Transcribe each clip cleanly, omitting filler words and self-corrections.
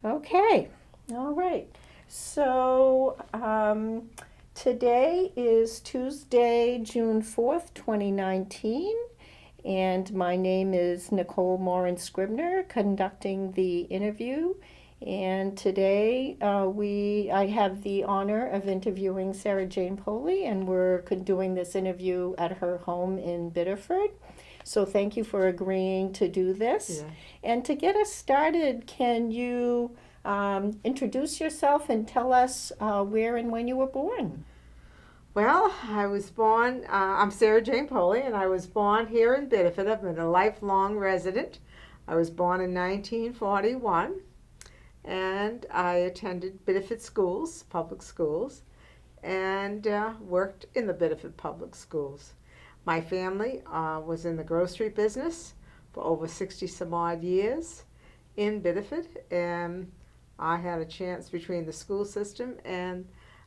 Okay, all right. So today is Tuesday, June 4th, 2019, and my name is Nicole Morin Scribner, conducting the interview. And today I have the honor of interviewing Sarah Jane Poli, and we're doing this interview at her home in Biddeford. So thank you for agreeing to do this. Yeah. And to get us started, can you introduce yourself and tell us where and when you were born? Well, I'm Sarah Jane Poli, and I was born here in Biddeford. I've been a lifelong resident. I was born in 1941, and I attended Biddeford schools, public schools, and worked in the Biddeford public schools. My family was in the grocery business for over 60 some odd years in Biddeford, and I had a chance between the school system and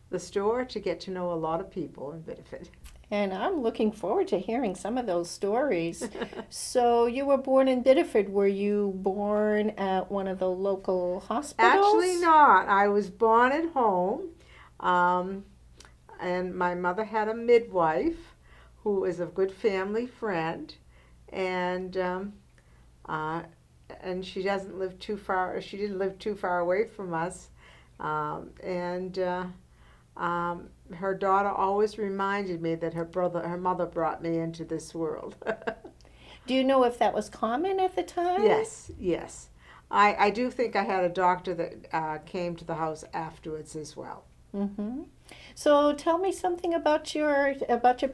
the store to get to know a lot of people in Biddeford. And I'm looking forward to hearing some of those stories. So, you were born in Biddeford. Were you born at one of the local Actually, hospitals? not. I was born at home, um, and my mother had a midwife who is a good family friend, and uh, and she doesn't live too far. She didn't live too far away from us, and her daughter always reminded me that her mother brought me into this world. Do you know if that was common at the time? Yes, yes. I do think I had a doctor that came to the house afterwards as well. Mm-hmm. So, tell me something about your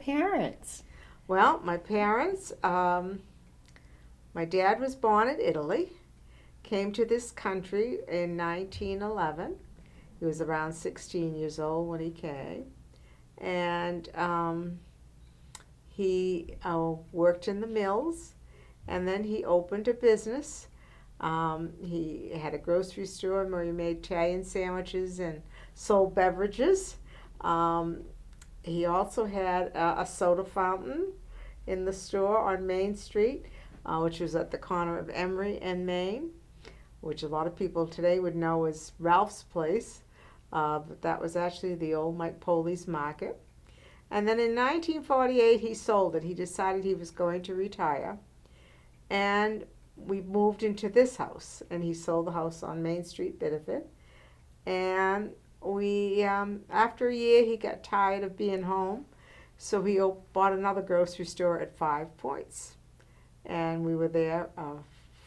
parents. Well, my parents, my dad was born in Italy, came to this country in 1911. He was around 16 years old when he came. And he worked in the mills, and then he opened a business. He had a grocery store where he made Italian sandwiches and sold beverages. Um, he also had a soda fountain in the store on Main Street, which was at the corner of Emery and Main, which a lot of people today would know as Ralph's Place. But that was actually the old Mike Poli's market. And then in 1948, he sold it. He decided he was going to retire. And we moved into this house. And he sold the house on Main Street, Biddeford. And after a year, he got tired of being home. So he bought another grocery store at 5 Points. And we were there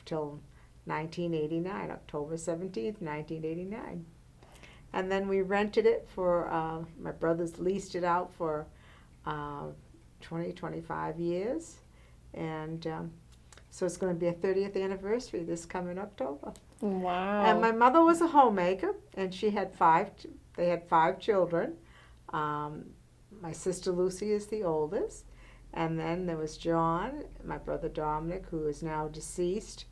till 1989, October 17th, 1989. And then we rented it my brothers leased it out for 20, 25 years. And so it's going to be a 30th anniversary this coming October. And Wow. my mother was a homemaker, and they had 5 children. My sister Lucy is the oldest. And then there was John, my brother Dominic, who is now deceased,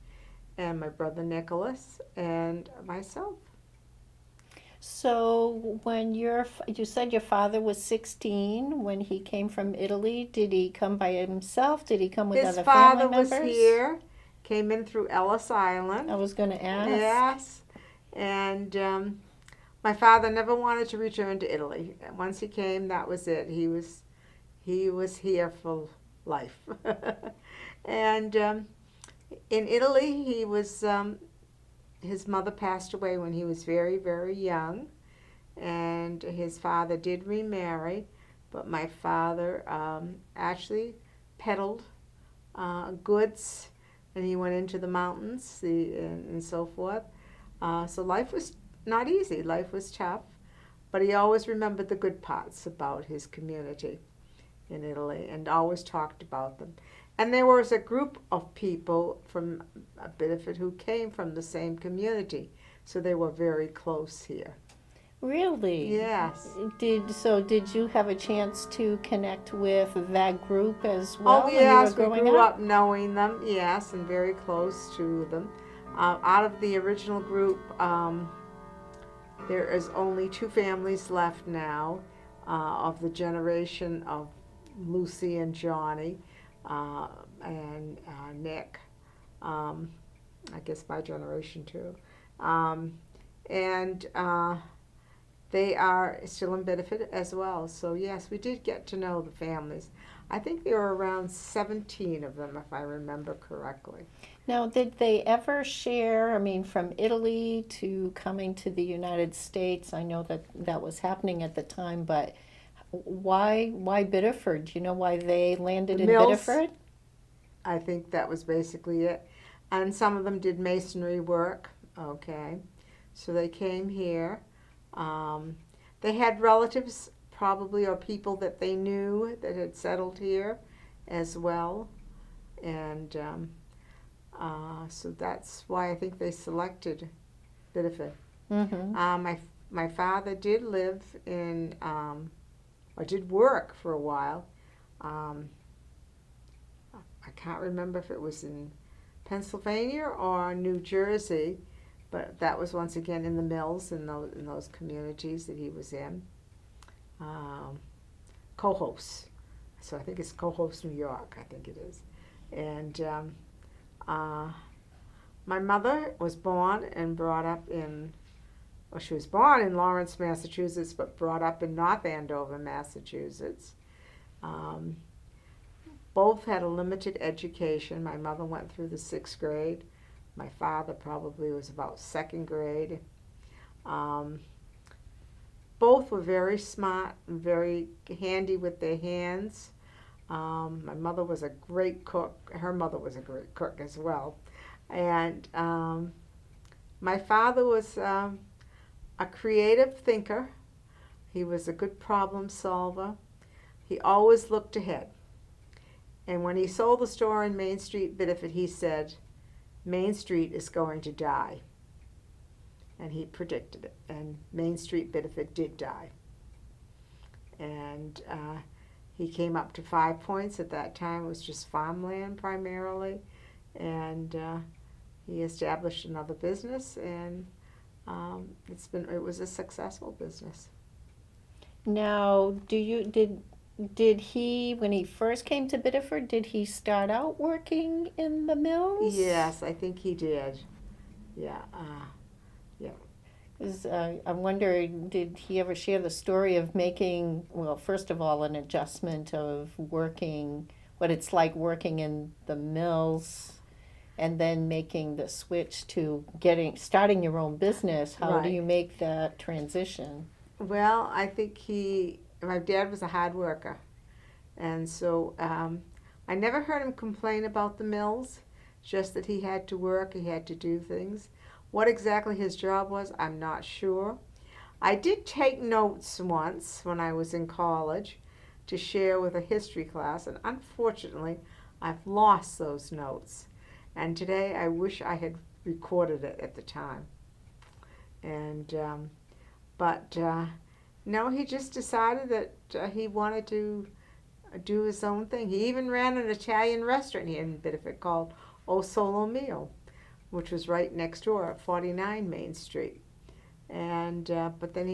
and my brother Nicholas, and myself. So, you said your father was 16 when he came from Italy, did he come by himself? Did he come with His other family father was members? here, came in through Ellis I Island. was going to ask. Yes. And my father never wanted to return to Italy. Once he came, that was it. He was here for life. And in Italy, his mother passed away when he was very, very young, and his father did remarry, but my father actually peddled goods, and he went into the mountains and so forth. So life was not easy. Life was tough, but he always remembered the good parts about his community in Italy and always talked about them. And there was a group of people from Biddeford who came from the same community, so they were very close here. Really? Yes. Did you have a chance to connect with that group as Oh, well when you were yes, we growing grew up? up knowing them, yes, and very close to them. Out of the original group, there is only 2 families left now of the generation of Lucy and Johnny uh, and Nick. Um, I guess my generation too. Um, and they are still in Biddeford as well. So yes, we did get to know the families. I think there were around 17 of them, if I remember correctly. Now, did they ever share, I mean, from Italy to coming to the United States? I know that that was happening at the time, but why Biddeford? Do you know why they landed The in mills, Biddeford? I think that was basically it. And some of them did masonry work. Okay. So they came here. Um, they had relatives, probably, or people that they knew that had settled here as well. And so that's why I think they selected Biddeford. Mm-hmm. My father did live in, or did work for a while. Um, I can't remember if it was in Pennsylvania or New Jersey, but that was once again in the mills in those communities that he was in. Um, Cohoes. So I think it's Cohoes, New York, I think it is. And uh, my mother was born and brought up in, well, she was born in Lawrence, Massachusetts, but brought up in North Andover, Massachusetts. Um, Both had a limited education. My mother went through the sixth grade. My father probably was about second grade. Um, Both were very smart and very handy with their hands. My mother was a great cook. Her mother was a great cook as well. And my father was a creative thinker. He was a good problem solver. He always looked ahead. And when he sold the store in Main Street, Biddeford, he said, Main Street is going to die. And he predicted it. And Main Street, Biddeford did die. And he came up to 5 Points. At that time, it was just farmland primarily. And he established another business, and it was a successful business. Now, did he, when he first came to Biddeford, did he start out working in the mills? Yes, I think he did. Yeah. Yeah. 'Cause, I'm wondering, did he ever share the story of making, well, first of all, an adjustment of working, what it's like working in the mills, and then making the switch to starting your own business? How do Right. you make that transition? Well, I think my dad was a hard worker. And so I never heard him complain about the mills, just that he had to work, he had to do things. What exactly his job was, I'm not sure. I did take notes once when I was in college to share with a history class, and unfortunately, I've lost those notes. And today I wish I had recorded it at the time. And but no, he just decided that he wanted to do his own thing. He even ran an Italian restaurant here in Biddeford called O Solo Mio, which was right next door at 49 Main Street. And but then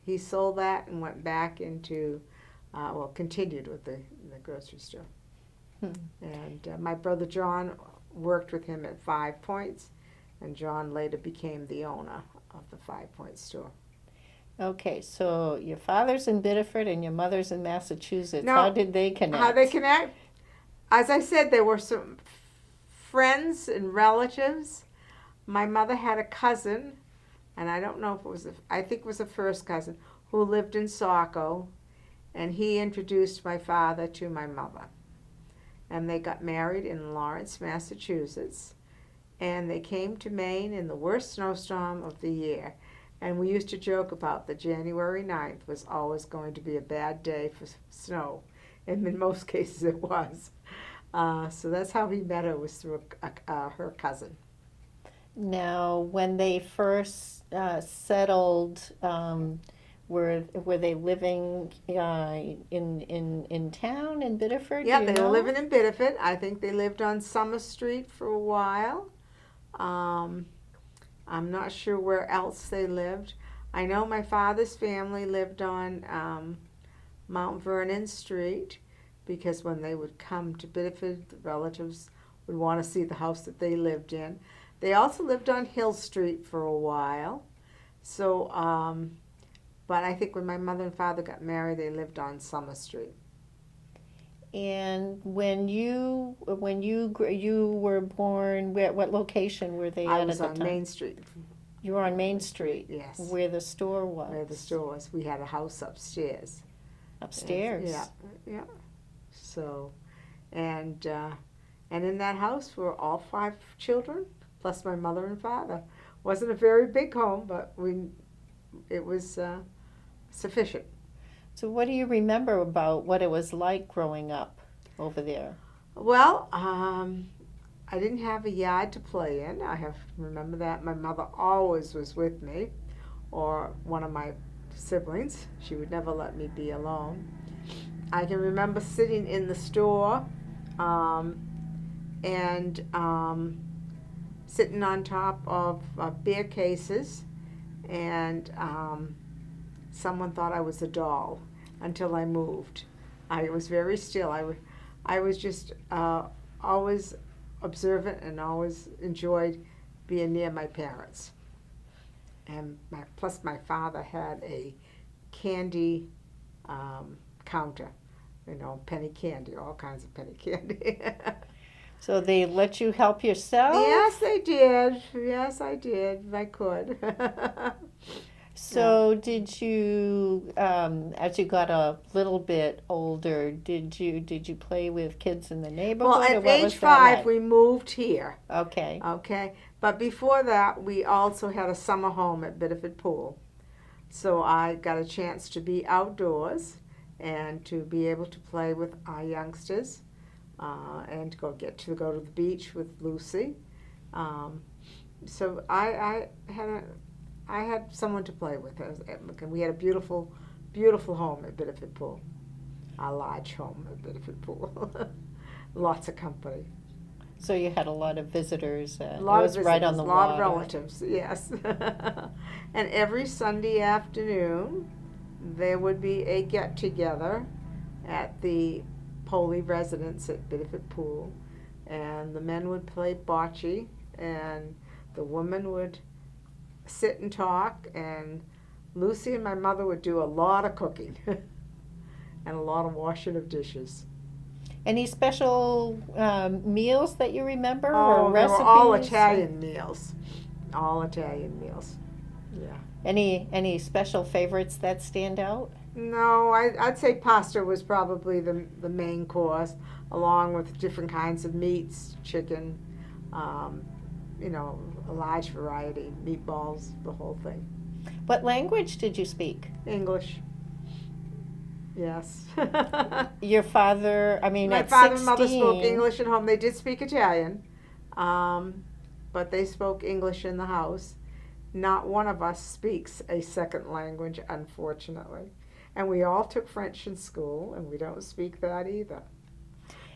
he sold that and went back into continued with the grocery store. Hmm. And my brother John worked with him at 5 Points, and John later became the owner of the 5 Point store. Okay, so your father's in Biddeford and your mother's in Massachusetts. How Now, did they connect? how they connect? As I said, there were some friends and relatives. My mother had a cousin, and I don't know if it was, I think it was a first cousin, who lived in Saco, and he introduced my father to my mother. And they got married in Lawrence, Massachusetts, and they came to Maine in the worst snowstorm of the year. And we used to joke about that January 9th was always going to be a bad day for snow, and in most cases it was. So that's how he met her, was through her cousin. Now, when they first settled, were they living in town in Biddeford? Yeah, Do you they were know? living in Biddeford. I think they lived on Summer Street for a while. Um, I'm not sure where else they lived. I know my father's family lived on Mount Vernon Street, because when they would come to Biddeford, the relatives would want to see the house that they lived in. They also lived on Hill Street for a while. So, but I think when my mother and father got married, they lived on Summer Street. And you were born, what location were they I at was the on time? Main Street. You were on Main Street, Yes. where the store was. Where the store was. We had a house upstairs. Upstairs. Yeah, yeah. So, and in that house were all 5 children, plus my mother and father. Wasn't a very big home, but it was sufficient. So what do you remember about what it was like growing up over there? Well, I didn't have a yard to play in. Remember that my mother always was with me, or one of my siblings. She would never let me be alone. I can remember sitting in the store and sitting on top of beer cases, and someone thought I was a doll until I moved. I was very still. I was just always observant and always enjoyed being near my parents. And plus my father had a candy counter, penny candy, all kinds of penny candy. So they let you help yourself? Yes, they did. Yes, I did. I could. So did you, as you got a little bit older, did you play with kids in the neighborhood? Well, or at what age was that 5, like? we moved here. Okay. Okay. But before that, we also had a summer home at Biddeford Pool. So I got a chance to be outdoors and to be able to play with our youngsters and to go to the beach with Lucy. So I had someone to play with. We had a beautiful, beautiful home at Biddeford Pool. A large home at Biddeford Pool. Lots of company. So you had a lot of visitors. A lot it was of right on the a lot water. of relatives, yes. And every Sunday afternoon, there would be a get-together at the Poli residence at Biddeford Pool. And the men would play bocce, and the women would sit and talk, and Lucy and my mother would do a lot of cooking and a lot of washing of dishes. Any special meals that you remember Oh, or they recipes? were all Italian meals. All Italian meals. Yeah. Any special favorites that stand out? No, I'd say pasta was probably the main course, along with different kinds of meats, chicken, a large variety, meatballs, the whole thing. What language did you speak? English. Yes. Your father, My at father 16. and mother spoke English at home. They did speak Italian, but they spoke English in the house. Not one of us speaks a second language, unfortunately. And we all took French in school, and we don't speak that either.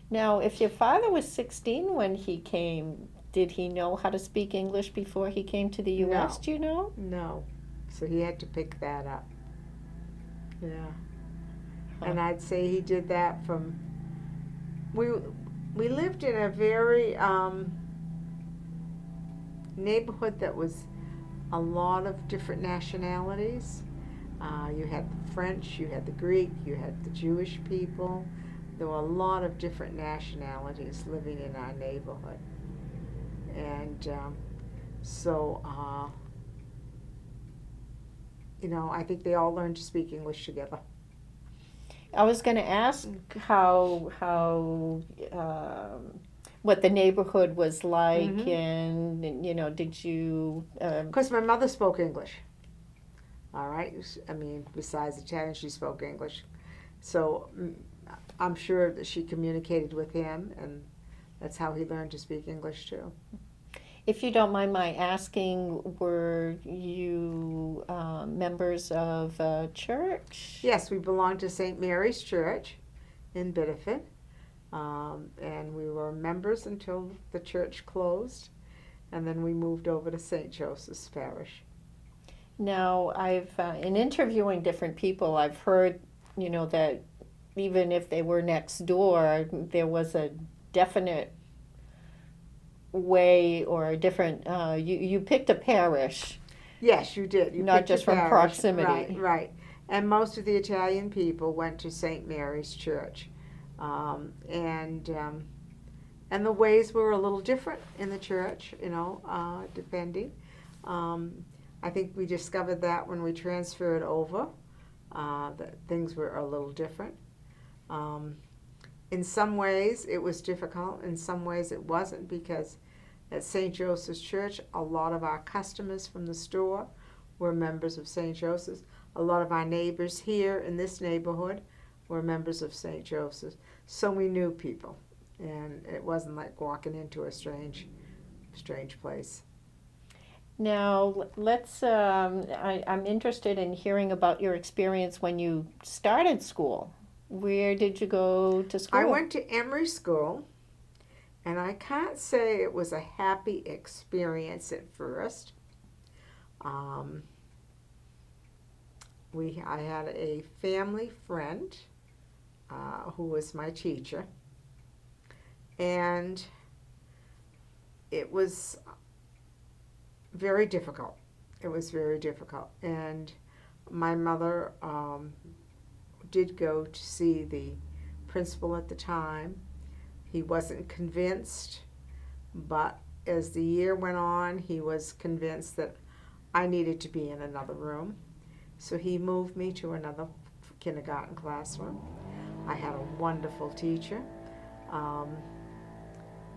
Now, if your father was 16 when he came, did he know how to speak English before he came to the U.S., No. do you know? No. So he had to pick that up. Yeah. Huh. And I'd say he did that we lived in a very neighborhood that was a lot of different nationalities. You had the French, you had the Greek, you had the Jewish people. There were a lot of different nationalities living in our neighborhood. And I think they all learned to speak English together. I was going to ask how what the neighborhood was like, Mm-hmm. and did you? Because my mother spoke English. All right. Besides Italian, she spoke English. So I'm sure that she communicated with him, and that's how he learned to speak English too. If you don't mind my asking, were you members of a church? Yes, we belonged to St. Mary's Church in Biddeford, and we were members until the church closed, and then we moved over to St. Joseph's Parish. Now, in interviewing different people, I've heard, that even if they were next door, there was a definite way or a different, you picked a parish Yes, you did. You Not picked your just from parish. proximity. Right, right. And most of the Italian people went to St. Mary's Church. Um, and um, and the ways were a little different in the church, depending. Um, I think we discovered that when we transferred over, that things were a little different. Um, in some ways, it was difficult. In some ways, it wasn't, because at St. Joseph's Church, a lot of our customers from the store were members of St. Joseph's. A lot of our neighbors here in this neighborhood were members of St. Joseph's. So we knew people, and it wasn't like walking into a strange place. Now, I'm interested in hearing about your experience when you started school. Where did you go to school? I went to Emory School, and I can't say it was a happy experience at first. Um, I had a family friend who was my teacher, and it was very difficult. It was very difficult, and my mother did go to see the principal at the time. He wasn't convinced, but as the year went on, he was convinced that I needed to be in another room. So he moved me to another kindergarten classroom. I had a wonderful teacher.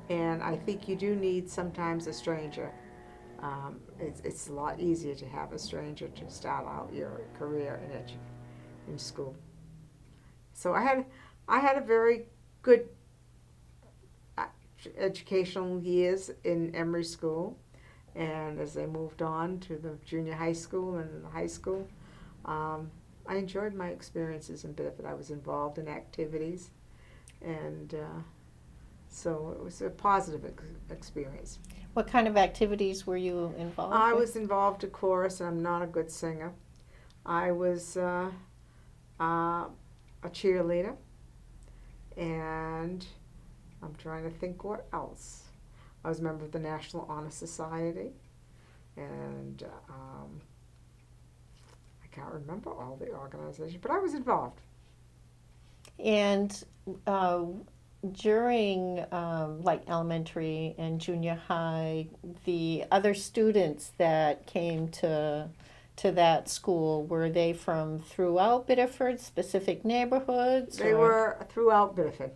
And I think you do need sometimes a stranger. It's a lot easier to have a stranger to start out your career in school. So I had a very good educational years in Emory School, and as I moved on to the junior high school and the high school, I enjoyed my experiences in Biddeford. I was involved in activities, and so it was a positive experience. What kind of activities were you involved I with? was involved in chorus, and I'm not a good singer. I was a cheerleader, and I'm trying to think what else. I was a member of the National Honor Society, and I can't remember all the organizations, but I was involved. And during like elementary and junior high, the other students that came to that school, were they from throughout Biddeford, specific neighborhoods? They were throughout Biddeford.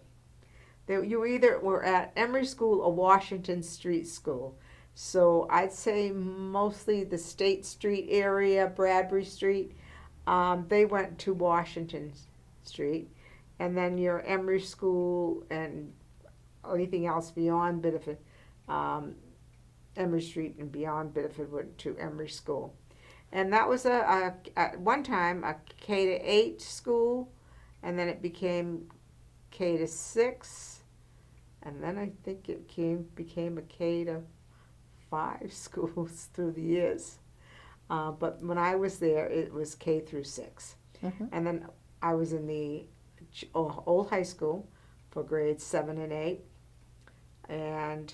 You either were at Emory School or Washington Street School. So I'd say mostly the State Street area, Bradbury Street, they went to Washington Street. And then your Emory School and anything else beyond Biddeford, Emory Street and beyond Biddeford went to Emory School. And that was at one time a K-8 school, and then it became K-6, and then I think it became a K-5 schools through the years. But when I was there, it was K-6. Mm-hmm. And then I was in the old high school for grades 7 and 8, and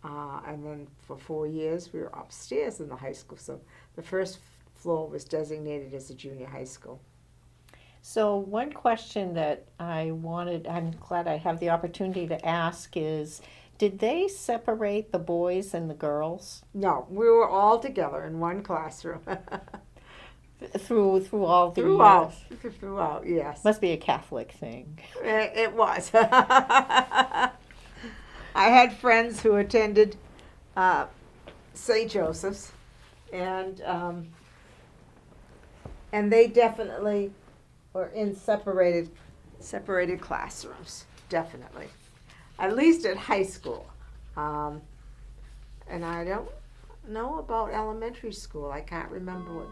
then for 4 years we were upstairs in the high school. So the first floor was designated as a junior high school. So one question that I'm glad I have the opportunity to ask is, did they separate the boys and the girls? No, we were all together in one classroom. Through all the years? Throughout, yes. Must be a Catholic thing. It was. I had friends who attended St. Joseph's, and they definitely were in separated classrooms, definitely. At least at high school. And I don't know about elementary school. I can't remember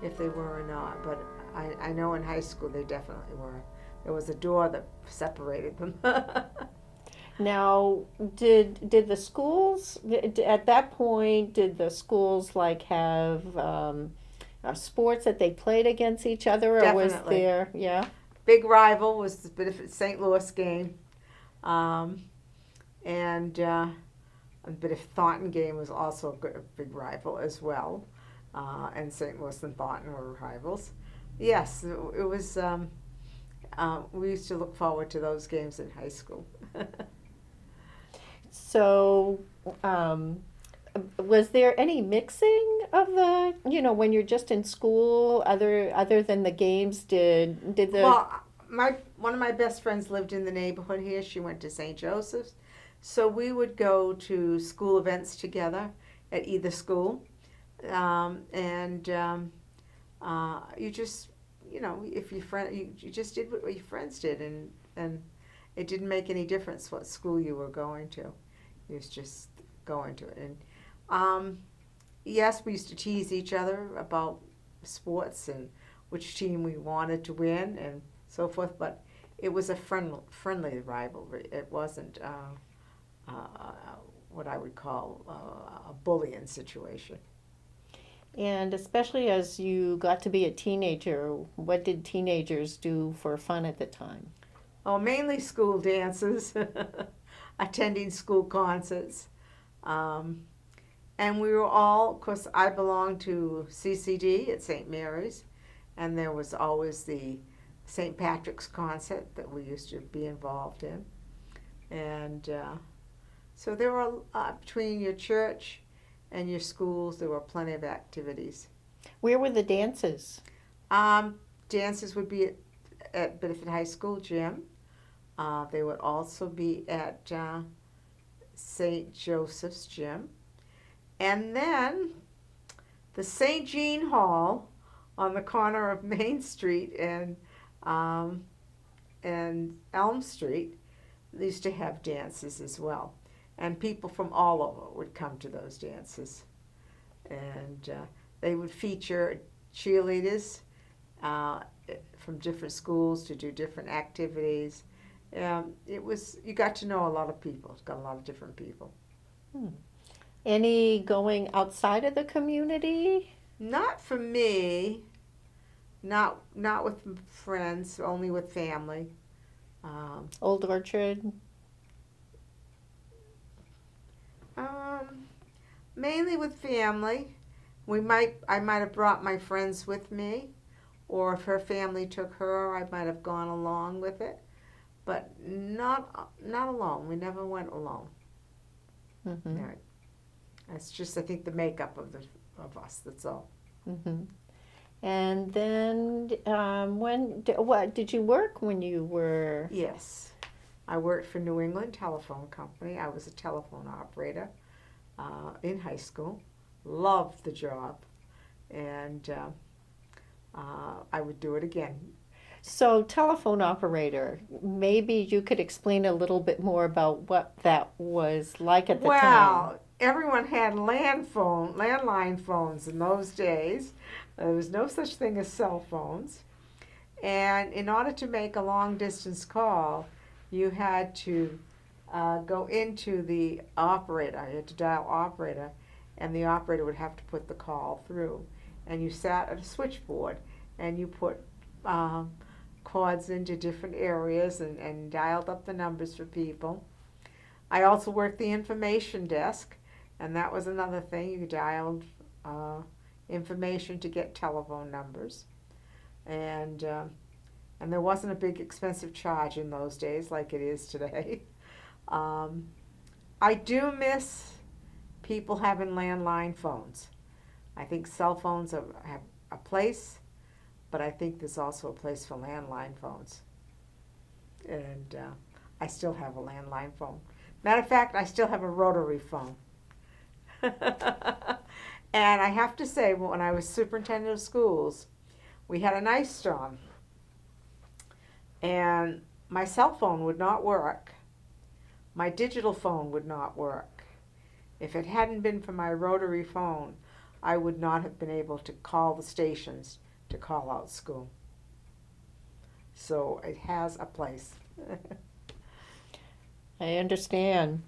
if they were or not, but I know in high school they definitely were. There was a door that separated them. Now, did the schools, at that point, did the schools like have sports that they played against each other, or Definitely. was there, yeah? Big rival was the Biddeford St. Louis game, and the Biddeford Thornton game was also a big rival as well. and St. Louis and Thornton were rivals. Yes, it was. We used to look forward to those games in high school. So, was there any mixing of the, when you're just in school, other than the games? Did the Well, one of my best friends lived in the neighborhood here. She went to St. Joseph's, so we would go to school events together at either school, and you just, if your friend, you just did what your friends did, and it didn't make any difference what school you were going to. You was just going to it, and yes, we used to tease each other about sports and which team we wanted to win and so forth, but it was a friendly rivalry. It wasn't what I would call a bullying situation. and especially as you got to be a teenager, what did teenagers do for fun at the time? Oh, mainly school dances, attending school concerts. And we were all, of course, I belonged to CCD at St. Mary's, and there was always the St. Patrick's concert that we used to be involved in. And so there were, between your church and your schools, there were plenty of activities. Where were the dances? Dances would be at Biddeford High School gym. They would also be at St. Joseph's gym. And then the St. Jean Hall on the corner of Main Street and Elm Street used to have dances as well. And people from all over would come to those dances. And they would feature cheerleaders from different schools to do different activities. You got to know a lot of people. Got a lot of different people. Any going outside of the community? Not for me. Not with friends. Only with family. Old Orchard? Mainly with family. I might have brought my friends with me, or if her family took her, I might have gone along with it. But not alone. We never went alone. Mm-hmm. No. That's just, I think, the makeup of us. That's all. Mm-hmm. And then, what did you work when you were? Yes, I worked for New England Telephone Company. I was a telephone operator in high school. Loved the job, and I would do it again. So, telephone operator, maybe you could explain a little bit more about what that was like at the time. Well, everyone had landline phones in those days. There was no such thing as cell phones. And in order to make a long distance call, you had to go into the operator. You had to dial operator, and the operator would have to put the call through. And you sat at a switchboard, and you put cords into different areas and dialed up the numbers for people. I also worked the information desk, and that was another thing. You dialed information to get telephone numbers. And there wasn't a big expensive charge in those days like it is today. I do miss people having landline phones. I think cell phones have a place, but I think there's also a place for landline phones. And I still have a landline phone. Matter of fact, I still have a rotary phone. And I have to say, when I was superintendent of schools, we had an ice storm. And my cell phone would not work. My digital phone would not work. If it hadn't been for my rotary phone, I would not have been able to call the stations to call out school. So it has a place. I understand.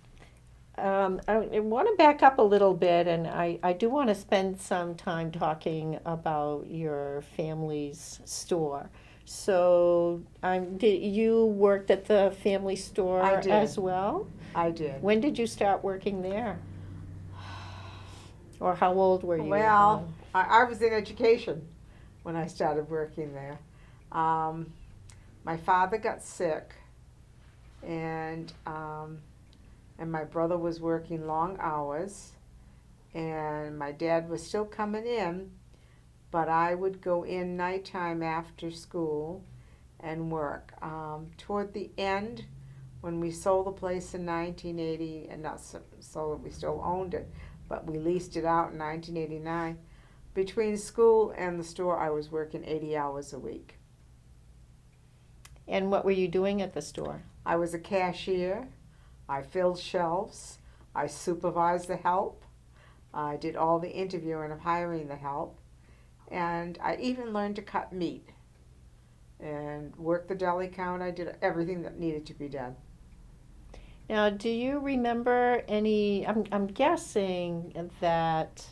I want to back up a little bit, and I do want to spend some time talking about your family's store. So, you worked at the family store I did. as well? I did. When did you start working there? Or how old were you? Well, I was in education when I started working there. My father got sick, and my brother was working long hours, and my dad was still coming in, but I would go in nighttime after school and work. Toward the end, when we sold the place in 1980, and not sold it, we still owned it, but we leased it out in 1989. Between school and the store, I was working 80 hours a week. And what were you doing at the store? I was a cashier. I filled shelves. I supervised the help. I did all the interviewing of hiring the help. And I even learned to cut meat and work the deli counter. I did everything that needed to be done. Now, do you remember any? I'm guessing that,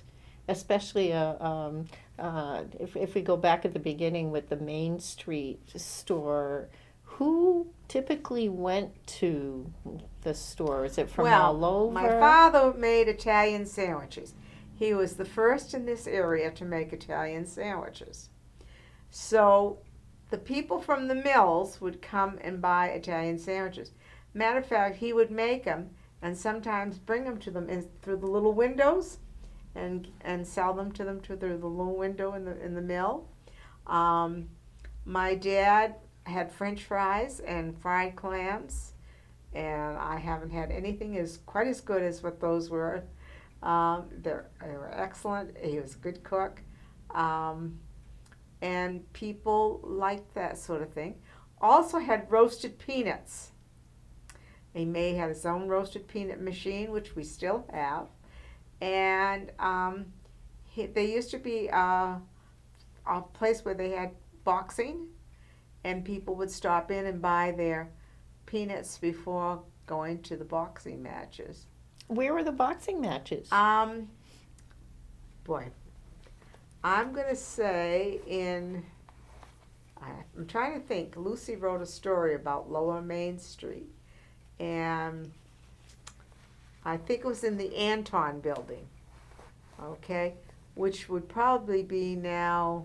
especially if we go back at the beginning with the Main Street store, who typically went to the store? Is it from all over? My father made Italian sandwiches. He was the first in this area to make Italian sandwiches. So the people from the mills would come and buy Italian sandwiches. Matter of fact, he would make them and sometimes bring them to them through the little windows and sell them to them through the little window in the mill. My dad had French fries and fried clams, and I haven't had anything quite as good as what those were. They were excellent. He was a good cook, and people liked that sort of thing. Also had roasted peanuts. He had his own roasted peanut machine, which we still have. And there used to be a place where they had boxing, and people would stop in and buy their peanuts before going to the boxing matches. Where were the boxing matches? Boy, I'm going to say I'm trying to think. Lucy wrote a story about Lower Main Street. And I think it was in the Anton building, okay, which would probably be now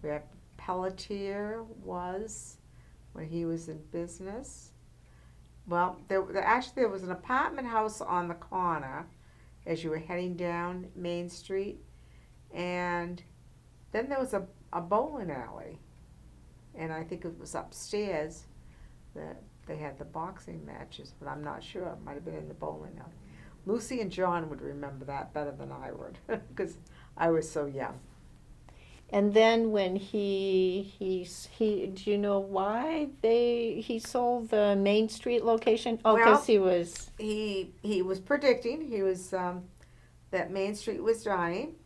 where Pelletier was when he was in business. Well, there was an apartment house on the corner as you were heading down Main Street, and then there was a bowling alley, and I think it was upstairs that they had the boxing matches, but I'm not sure. It might have been in the bowling alley. Lucy and John would remember that better than I would, because I was so young. And then when he do you know why he sold the Main Street location? Oh, because he was predicting that Main Street was dying,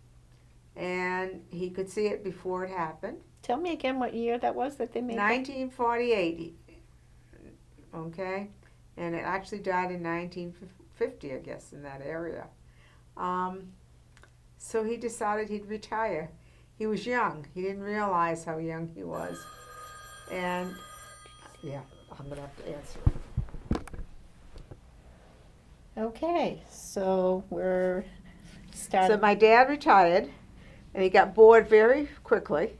and he could see it before it happened. Tell me again what year that was that they made 1948. Okay, and it actually died in 1950, I guess, in that area. So he decided he'd retire. He was young. He didn't realize how young he was. And, yeah, I'm going to have to answer it. Okay, so we're starting. So my dad retired, and he got bored very quickly.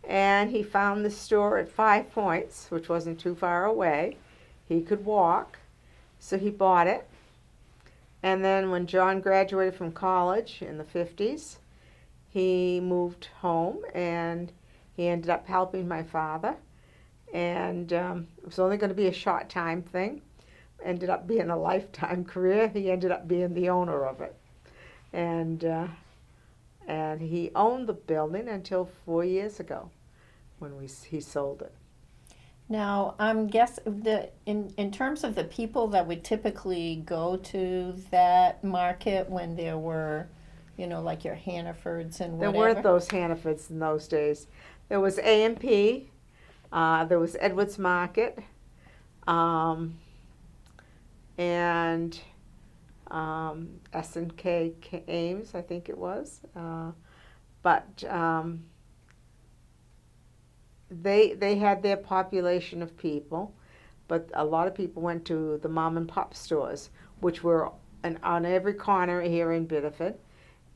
And he found the store at 5 Points, which wasn't too far away. He could walk, so he bought it. And then when John graduated from college in the 50s, he moved home, and he ended up helping my father. And it was only going to be a short time thing. Ended up being a lifetime career. He ended up being the owner of it. And he owned the building until 4 years ago when he sold it. Now, I'm guessing that in terms of the people that would typically go to that market when there were, like your Hannafords and whatever. There weren't those Hannafords in those days. There was A&P, there was Edwards Market, and S&K Ames, I think it was. But they had their population of people, but a lot of people went to the mom and pop stores, which were on every corner here in Biddeford.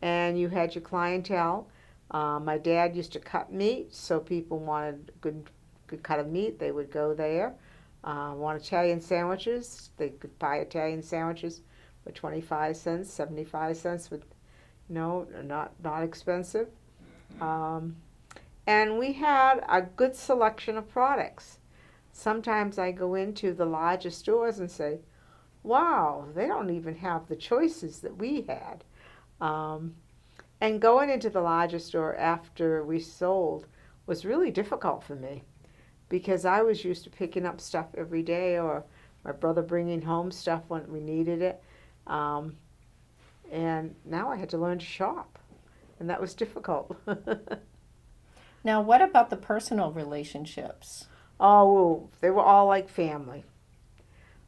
and you had your clientele. My dad used to cut meat, so people wanted good cut of meat, they would go there. Want Italian sandwiches, they could buy Italian sandwiches for 25 cents, 75 cents, with not expensive. Um, and we had a good selection of products. Sometimes I go into the larger stores and say, wow, they don't even have the choices that we had. Um, and going into the larger store after we sold was really difficult for me because I was used to picking up stuff every day, or my brother bringing home stuff when we needed it. Um, and now I had to learn to shop, and that was difficult. Now, what about the personal relationships? Oh, they were all like family.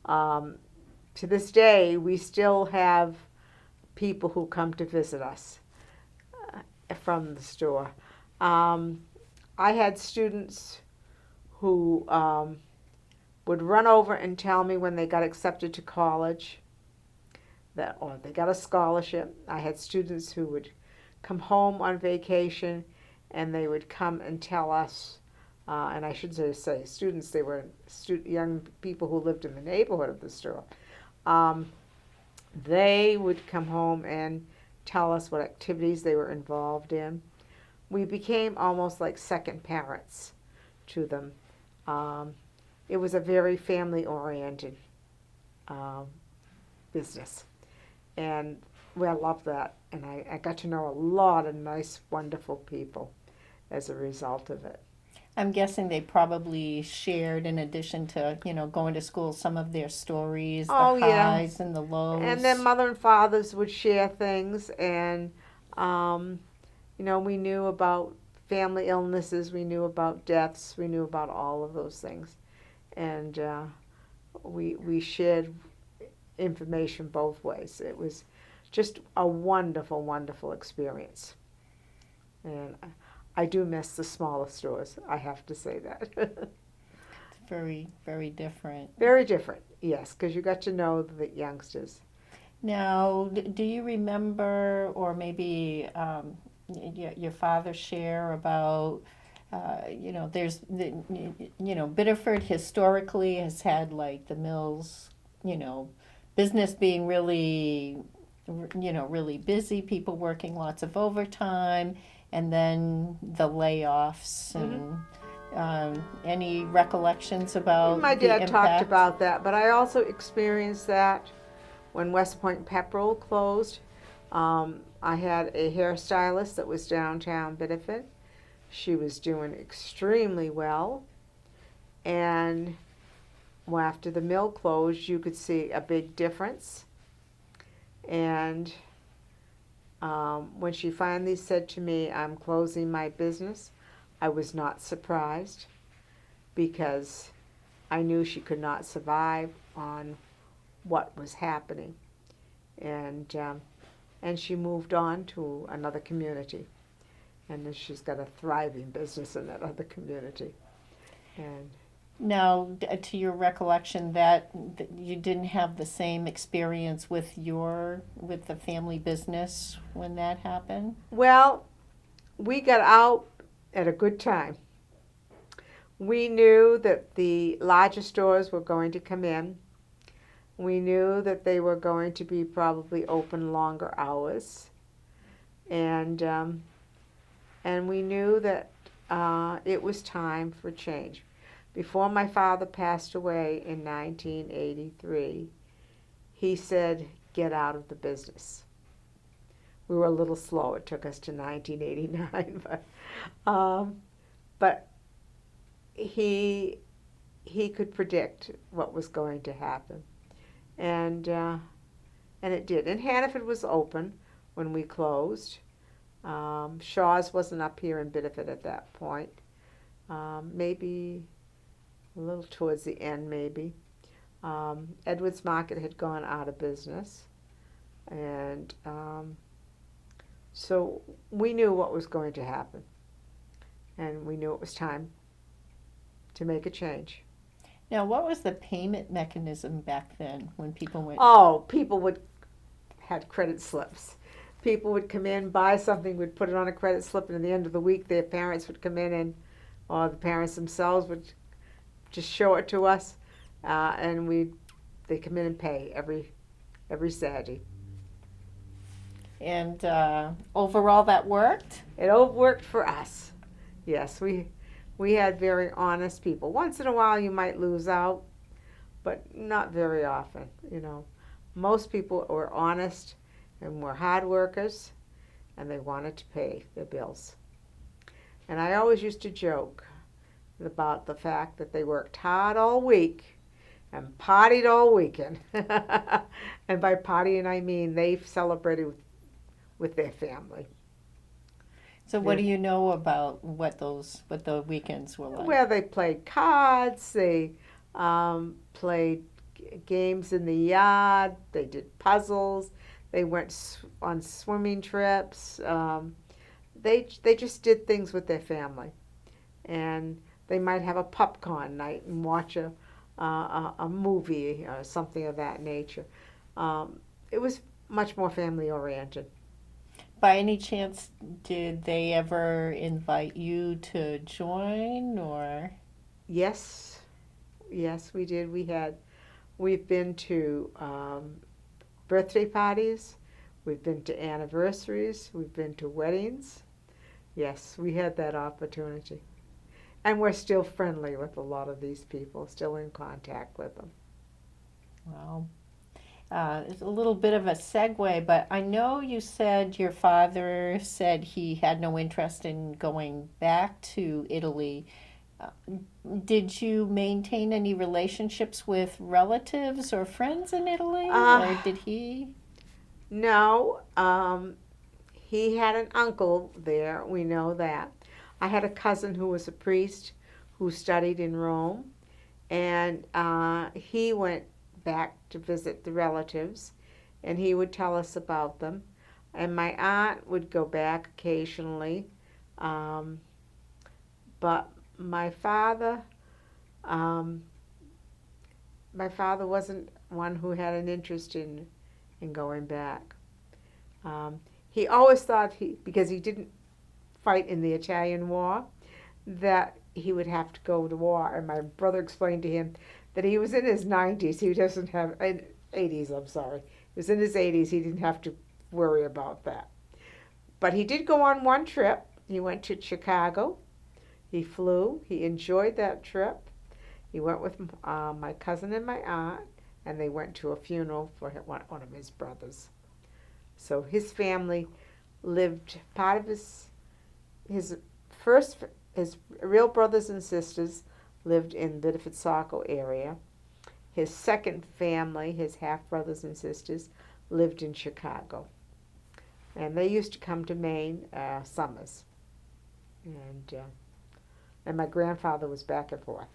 Um, to this day, we still have people who come to visit us from the store. Um, I had students who would run over and tell me when they got accepted to college or they got a scholarship. I had students who would come home on vacation and they would come and tell us, and I should say students, they were young people who lived in the neighborhood of the store. They would come home and tell us what activities they were involved in. We became almost like second parents to them. Um, it was a very family-oriented um, business, and I loved that. And I got to know a lot of nice, wonderful people as a result of it. I'm guessing they probably shared, in addition to, going to school, some of their stories, the Oh yeah, highs and the and then lows. mother and fathers would share things, and um, we knew about family illnesses, we knew about deaths, we knew about all of those things, and we shared information both ways. It was just a wonderful, wonderful experience, and I do miss the smaller stores. I have to say that. It's very, very different. Very different, yes, because you got to know the youngsters. Now, do you remember, or maybe your father share about, there's Biddeford historically has had like the mills, you know, business being really, really busy, people working lots of overtime, and then the layoffs Hmm. and any recollections about My the dad talked impact? about that, but I also experienced that when West Point Pepperell closed. I had a hairstylist that was downtown Biddeford. She was doing extremely well, and after the mill closed, you could see a big difference. And when she finally said to me, "I'm closing my business," I was not surprised because I knew she could not survive on what was happening, and she moved on to another community, and then she's got a thriving business in that other community. And Now, to your recollection, that you didn't have the same experience with the family business when that happened? well, we got out at a good time. We knew that the larger stores were going to come in. We knew that they were going to be probably open longer hours, and we knew that it was time for change. Before my father passed away in 1983, he said, "Get out of the business." We were a little slow. It took us to 1989, but he could predict what was going to happen, and it did. And Hannaford was open when we closed. Shaw's wasn't up here in Biddeford at that point. Maybe a little towards the end, maybe. Edwards Market had gone out of business, and so we knew what was going to happen, and we knew it was time to make a change. Now, what was the payment mechanism back then when people went? Oh, people had credit slips. people would come in, buy something, would put it on a credit slip, and at the end of the week, their parents would come in and, or the parents themselves would just show it to us, and they come in and pay every Saturday. And overall, that worked? It all worked for us. Yes, we had very honest people. Once in a while, you might lose out, but not very often. Most people were honest and were hard workers, and they wanted to pay their bills. And I always used to joke about the fact that they worked hard all week and partied all weekend. And by partying, I mean they celebrated with their family. So what do you know about what the weekends were like? Well, they played cards, they played games in the yard, they did puzzles, they went on swimming trips. They just did things with their family, and they might have a popcorn night and watch a movie or something of that nature. It was much more family oriented. By any chance, did they ever invite you to join, or? Yes, we did. We've been to birthday parties, we've been to anniversaries, we've been to weddings. Yes, we had that opportunity. And we're still friendly with a lot of these people, still in contact with them. Wow. It's a little bit of a segue, but I know you said your father said he had no interest in going back to Italy. Did you maintain any relationships with relatives or friends in Italy, or did he? No, he had an uncle there, we know that. I had a cousin who was a priest who studied in Rome, and he went back to visit the relatives, and he would tell us about them. And my aunt would go back occasionally, but my father wasn't one who had an interest in going back. He always thought because he didn't fight in the Italian War, that he would have to go to war. And my brother explained to him that he was in his 90s. He doesn't have 80s. I'm sorry. He was in his 80s. He didn't have to worry about that. But he did go on one trip. He went to Chicago. He flew. He enjoyed that trip. He went with my cousin and my aunt, and they went to a funeral for one of his brothers. So his family lived, part of his real brothers and sisters lived in Biddeford Saco area. His second family, his half brothers and sisters, lived in Chicago. And they used to come to Maine summers. And my grandfather was back and forth.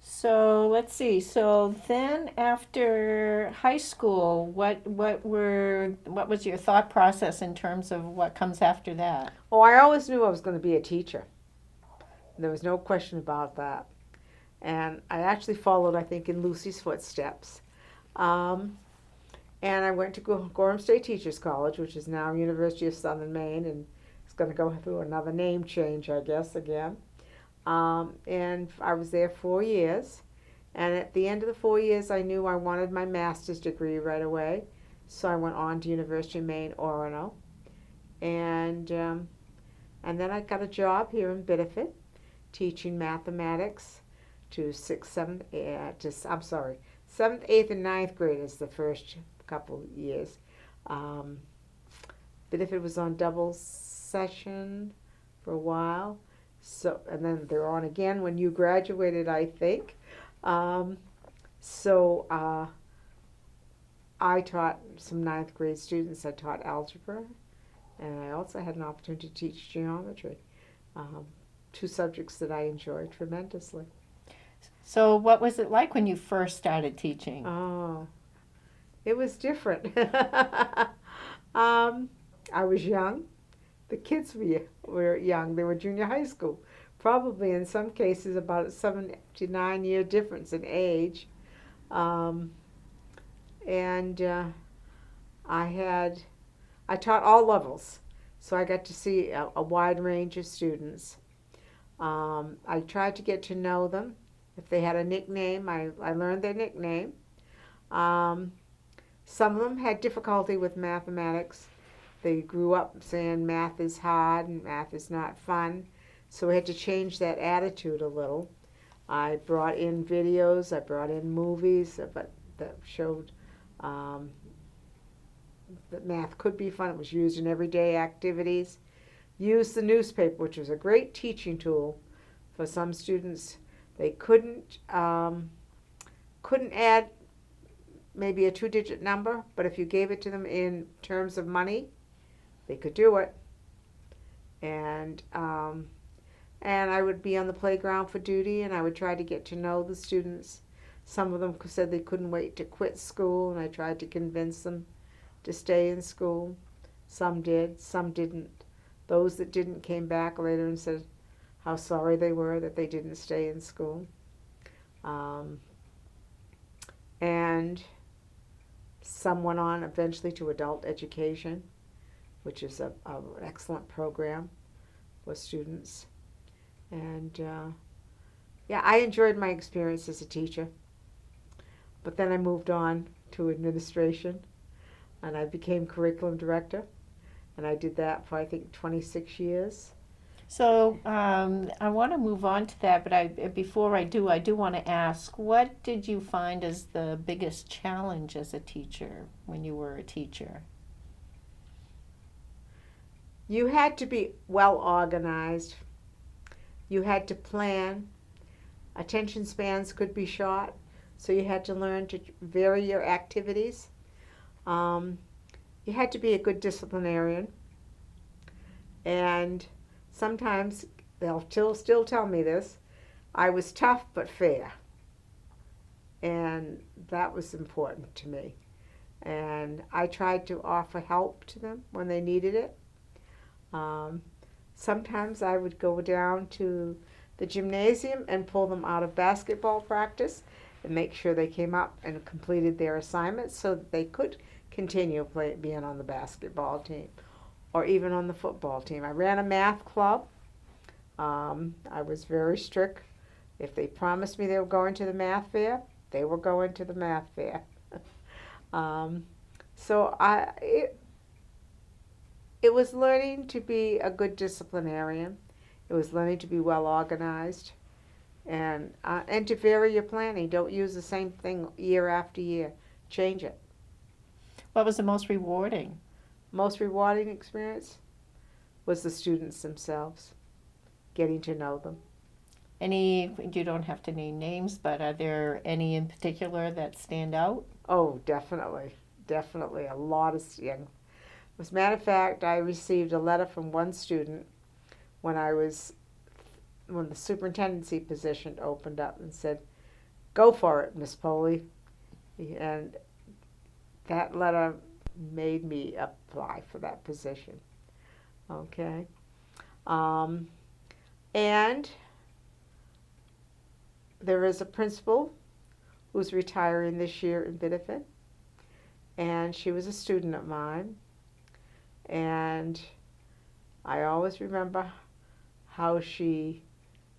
So let's see. So then, after high school, what was your thought process in terms of what comes after that? Oh, I always knew I was going to be a teacher. There was no question about that. And I actually followed, I think, in Lucy's footsteps. And I went to Gorham State Teachers College, which is now University of Southern Maine, and it's going to go through another name change, I guess, again. And I was there 4 years. And at the end of the 4 years, I knew I wanted my master's degree right away. So I went on to University of Maine, Orono. And then I got a job here in Biddeford, teaching mathematics to 7th, 8th, and 9th graders the first couple years. Biddeford was on double session for a while. So, and then they're on again when you graduated, I think. I taught some 9th grade students. I taught algebra, and I also had an opportunity to teach geometry. 2 subjects that I enjoyed tremendously. So what was it like when you first started teaching? Oh, it was different. I was young. The kids were young. They were junior high school. Probably in some cases about a 7 to 9 year difference in age. And I taught all levels, so I got to see a wide range of students. I tried to get to know them. If they had a nickname, I learned their nickname. Um, some of them had difficulty with mathematics. They grew up saying math is hard and math is not fun. So we had to change that attitude a little. I brought in videos, I brought in movies that showed um, that math could be fun. It was used in everyday activities. Used the newspaper, which was a great teaching tool for some students. They couldn't add maybe a two-digit number, but if you gave it to them in terms of money, they could do it. And I would be on the playground for duty, and I would try to get to know the students. Some of them said they couldn't wait to quit school, and I tried to convince them to stay in school. Some did, some didn't. Those that didn't came back later and said how sorry they were that they didn't stay in school. And some went on eventually to adult education, which is an excellent program for students. And yeah, I enjoyed my experience as a teacher. But then I moved on to administration, and I became curriculum director. And I did that for, I think, 26 years. So I want to move on to that, but before I do want to ask, what did you find as the biggest challenge as a teacher when you were a teacher? You had to be well organized. You had to plan. Attention spans could be short, so you had to learn to vary your activities. You had to be a good disciplinarian. And sometimes, they'll still tell me this, I was tough but fair. And that was important to me. And I tried to offer help to them when they needed it. Sometimes I would go down to the gymnasium and pull them out of basketball practice and make sure they came up and completed their assignments so that they could continue being on the basketball team or even on the football team. I ran a math club. I was very strict. If they promised me they were going to the math fair, they were going to the math fair. So it was learning to be a good disciplinarian. It was learning to be well organized, and to vary your planning. Don't use the same thing year after year. Change it. What was the most rewarding? Most rewarding experience was the students themselves, getting to know them. You don't have to name names, but are there any in particular that stand out? Oh, definitely. Definitely. A lot of young. As a matter of fact, I received a letter from one student when the superintendency position opened up and said, "Go for it, Miss Poli." And that letter made me apply for that position. Okay. And there is a principal who's retiring this year in Biddeford, and she was a student of mine. And I always remember how she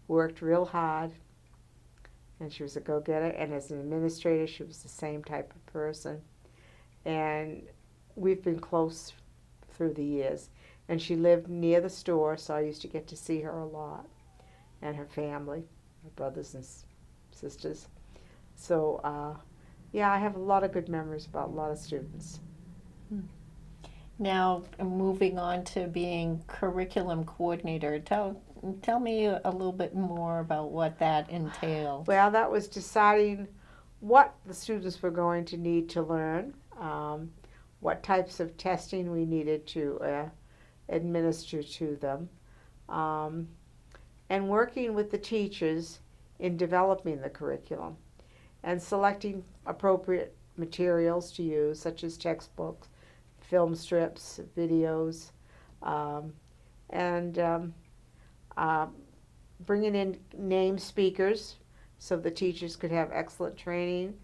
worked real hard, and she was a go-getter, and as an administrator she was the same type of person, and we've been close through the years. And she lived near the store, so I used to get to see her a lot, and her family, her brothers and sisters. So yeah, I have a lot of good memories about a lot of students. Now, moving on to being curriculum coordinator, tell me a little bit more about what that entailed. Well, that was deciding what the students were going to need to learn, what types of testing we needed to administer to them, and working with the teachers in developing the curriculum and selecting appropriate materials to use, such as textbooks, film strips, videos, and bringing in named speakers so the teachers could have excellent training,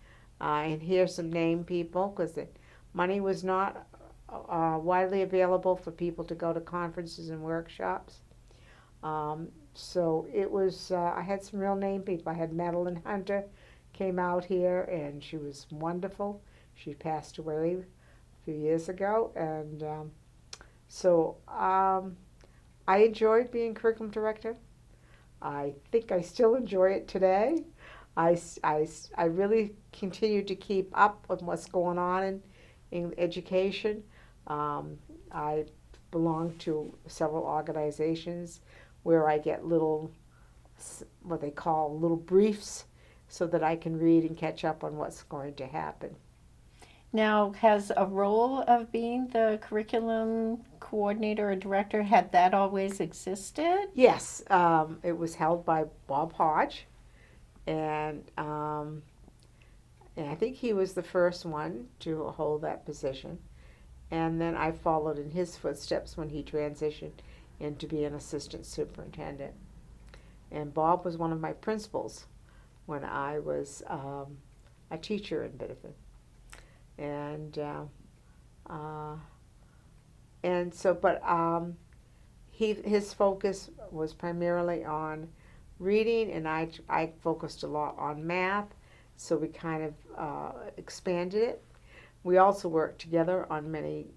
and hear some named people, because money was not widely available for people to go to conferences and workshops. So it was, I had some real name people. I had Madeline Hunter came out here, and she was wonderful. She passed away a few years ago, and I enjoyed being curriculum director. I think I still enjoy it today. I really continue to keep up with what's going on in education. I belong to several organizations where I get little, what they call little briefs, so that I can read and catch up on what's going to happen. Now, has a role of being the curriculum coordinator or director, had that always existed? Yes, it was held by Bob Hodge, and I think he was the first one to hold that position. And then I followed in his footsteps when he transitioned into being an assistant superintendent. And Bob was one of my principals when I was a teacher in Biddeford. And his focus was primarily on reading, and I focused a lot on math, so we kind of expanded it. We also worked together on many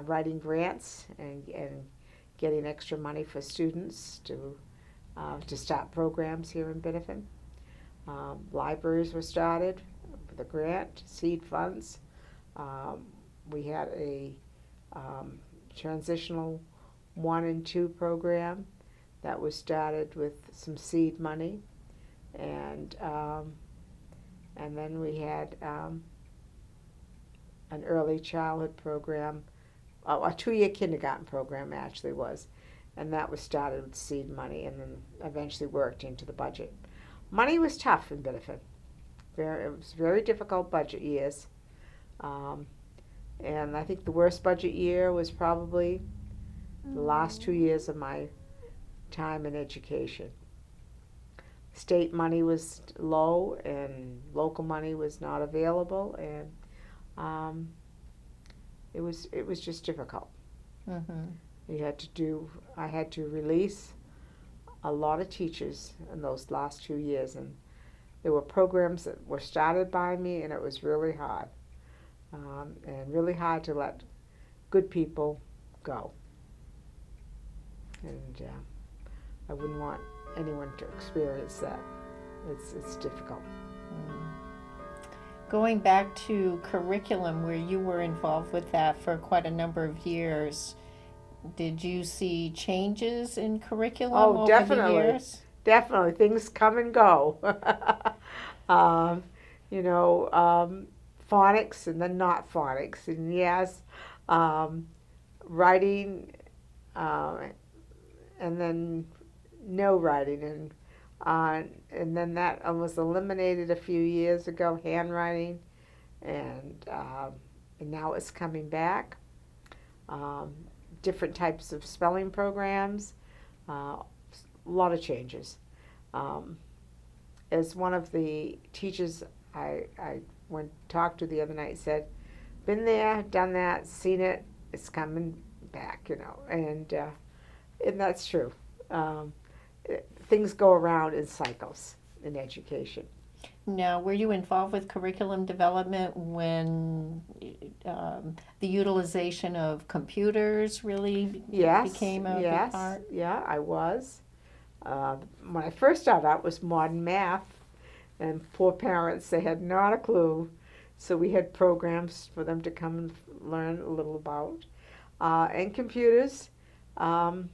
writing grants and getting extra money for students to start programs here in Biddeford. Libraries were started with a grant, seed funds. We had a transitional 1 and 2 program that was started with some seed money, and then we had an early childhood program, a 2-year kindergarten program actually was, and that was started with seed money and then eventually worked into the budget. Money was tough in Biddeford. It was very difficult budget years. And I think the worst budget year was probably the last 2 years of my time in education. State money was low and local money was not available, and it was just difficult. Mm-hmm. I had to release a lot of teachers in those last 2 years, and there were programs that were started by me, and it was really hard. And really hard to let good people go. And I wouldn't want anyone to experience that. It's difficult. Going back to curriculum, where you were involved with that for quite a number of years, did you see changes in curriculum over definitely. the years? Definitely. Things come and go. Phonics and then not phonics, and yes, writing, and then no writing, and then that was eliminated a few years ago, handwriting, and now it's coming back. Different types of spelling programs, a lot of changes. As one of the teachers I went talked to the other night said, been there, done that, seen it, it's coming back, and that's true. Things go around in cycles in education. Now, were you involved with curriculum development when the utilization of computers really became a big part? Yeah, I was. When I first started out, it was modern math, and poor parents, they had not a clue. So we had programs for them to come and learn a little about. And computers, that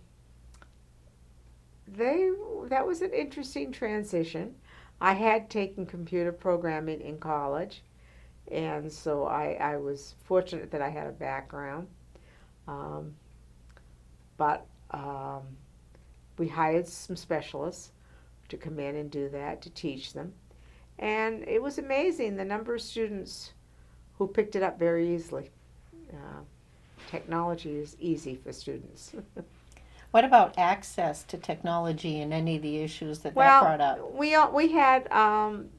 was an interesting transition. I had taken computer programming in college, and so I was fortunate that I had a background. But we hired some specialists to come in and do that, to teach them. And it was amazing the number of students who picked it up very easily. Technology is easy for students. What about access to technology and any of the issues that brought up? We had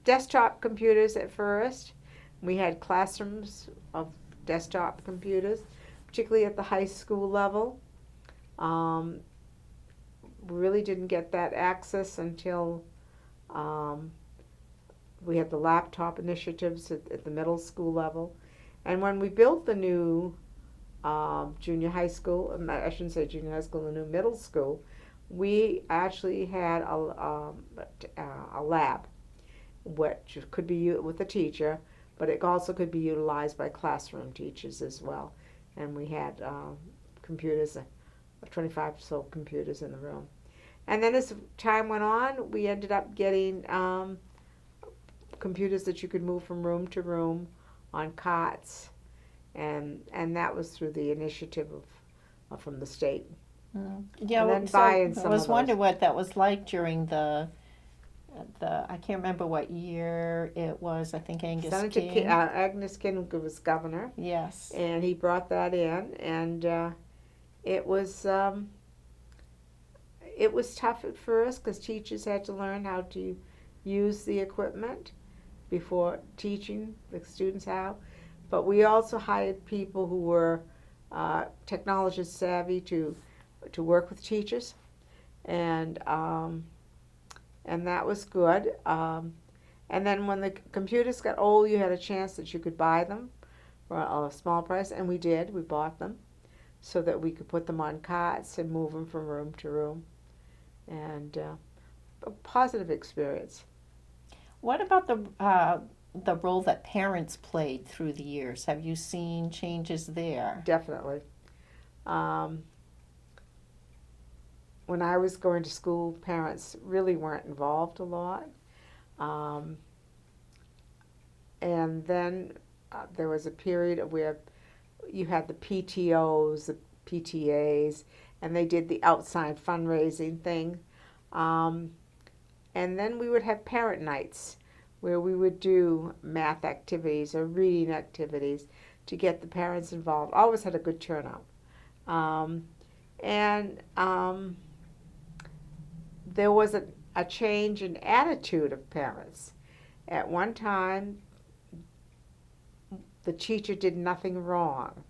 desktop computers at first. We had classrooms of desktop computers. particularly at the high school level. We really didn't get that access until we had the laptop initiatives at the middle school level. And when we built the new junior high school, I shouldn't say junior high school, the new middle school, we actually had a lab, which could be with a teacher, but it also could be utilized by classroom teachers as well. And we had computers, 25 or so computers in the room. And then as time went on, we ended up getting computers that you could move from room to room on cots, and that was through the initiative of from the state. Yeah, and then so buying I some was of wondering those. what that was like during the I can't remember what year it was. I think Angus Senator King. Agnes King was governor, Yes. and he brought that in, and it was tough at first because teachers had to learn how to use the equipment before teaching the students how. But we also hired people who were technologist savvy to work with teachers, and that was good. And then when the computers got old, you had a chance that you could buy them for a small price, and we did. We bought them so that we could put them on carts and move them from room to room, and a positive experience. What about the role that parents played through the years? Have you seen changes there? Definitely. When I was going to school, parents really weren't involved a lot. And then there was a period where you had the PTOs, the PTAs, and they did the outside fundraising thing. And then we would have parent nights where we would do math activities or reading activities to get the parents involved. Always had a good turnout. And there was a change in attitude of parents. At one time, the teacher did nothing wrong.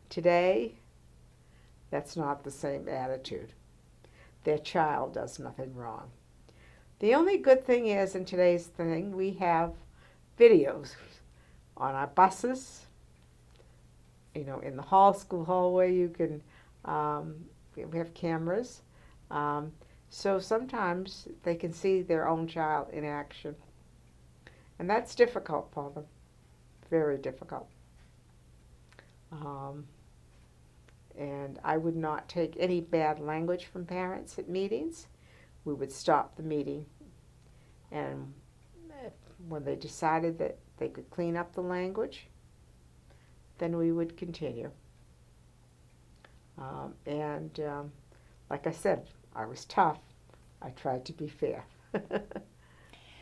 Today, that's not the same attitude. Their child does nothing wrong. The only good thing is, in today's thing, we have videos on our buses, in the school hallway, you can, we have cameras. So sometimes they can see their own child in action. And that's difficult for them, very difficult. And I would not take any bad language from parents at meetings. We would stop the meeting, and when they decided that they could clean up the language, then we would continue. Like I said, I was tough. I tried to be fair.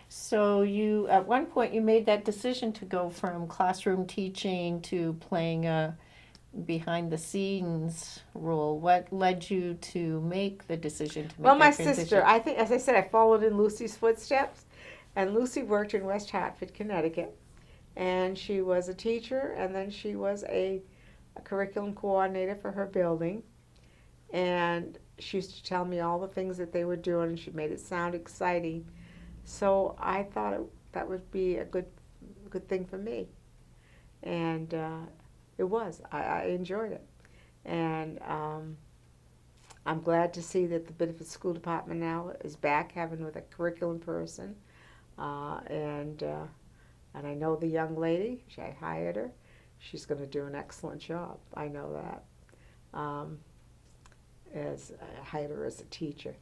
So you, at one point, you made that decision to go from classroom teaching to playing a behind the scenes role. What led you to make the decision to make Well, my that transition? sister, I think, as I said, I followed in Lucy's footsteps, and Lucy worked in West Hartford, Connecticut, and she was a teacher, and then she was a curriculum coordinator for her building, and she used to tell me all the things that they were doing, and she made it sound exciting. So I thought that would be a good thing for me, and it was. I enjoyed it, and I'm glad to see that the Biddeford School Department now is back having with a curriculum person, and I know the young lady. I hired her. She's going to do an excellent job. I know that. As I hired her as a teacher,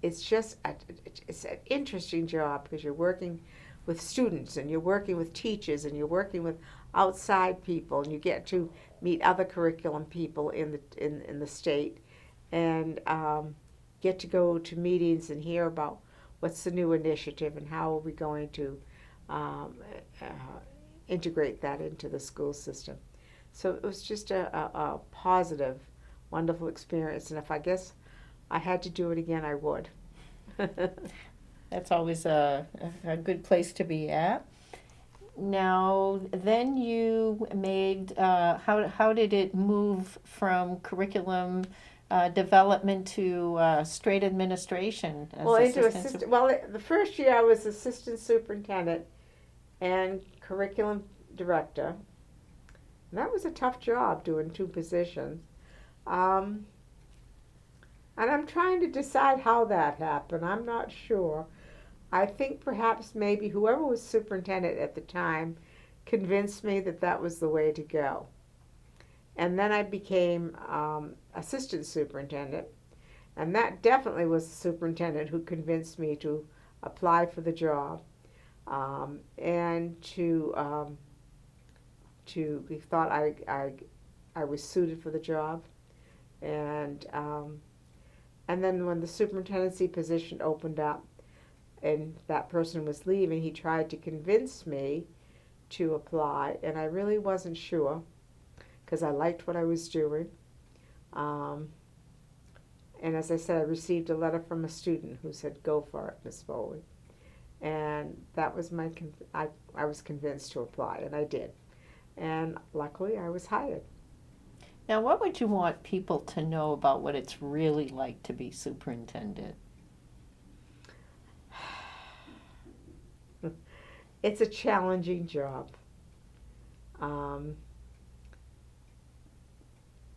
it's just it's an interesting job because you're working with students and you're working with teachers and you're working with outside people, and you get to meet other curriculum people in the state, and get to go to meetings and hear about what's the new initiative and how are we going to integrate that into the school system. So it was just a positive, wonderful experience, and if I guess I had to do it again, I would. That's always a good place to be at. Now, then you made, how did it move from curriculum development to straight administration as Well, into assistant? assistant. Well, the first year I was assistant superintendent and curriculum director. And that was a tough job doing two positions. Um, and I'm trying to decide how that happened. I'm not sure. I think perhaps maybe whoever was superintendent at the time convinced me that that was the way to go. And then I became assistant superintendent. And that definitely was the superintendent who convinced me to apply for the job and to he thought I was suited for the job. And and then when the superintendency position opened up and that person was leaving, he tried to convince me to apply, and I really wasn't sure because I liked what I was doing. Um, and as I said, I received a letter from a student who said, "Go for it, Miss Foley." And that was I was convinced to apply, and I did. And luckily, I was hired. Now, what would you want people to know about what it's really like to be superintendent? It's a challenging job. Um,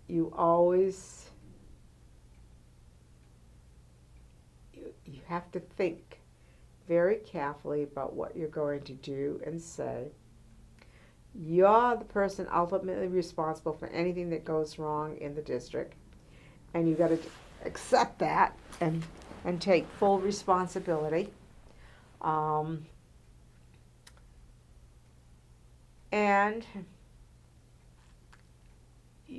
you always you have to think very carefully about what you're going to do and say. You're the person ultimately responsible for anything that goes wrong in the district, and you got to accept that and take full responsibility. Um, and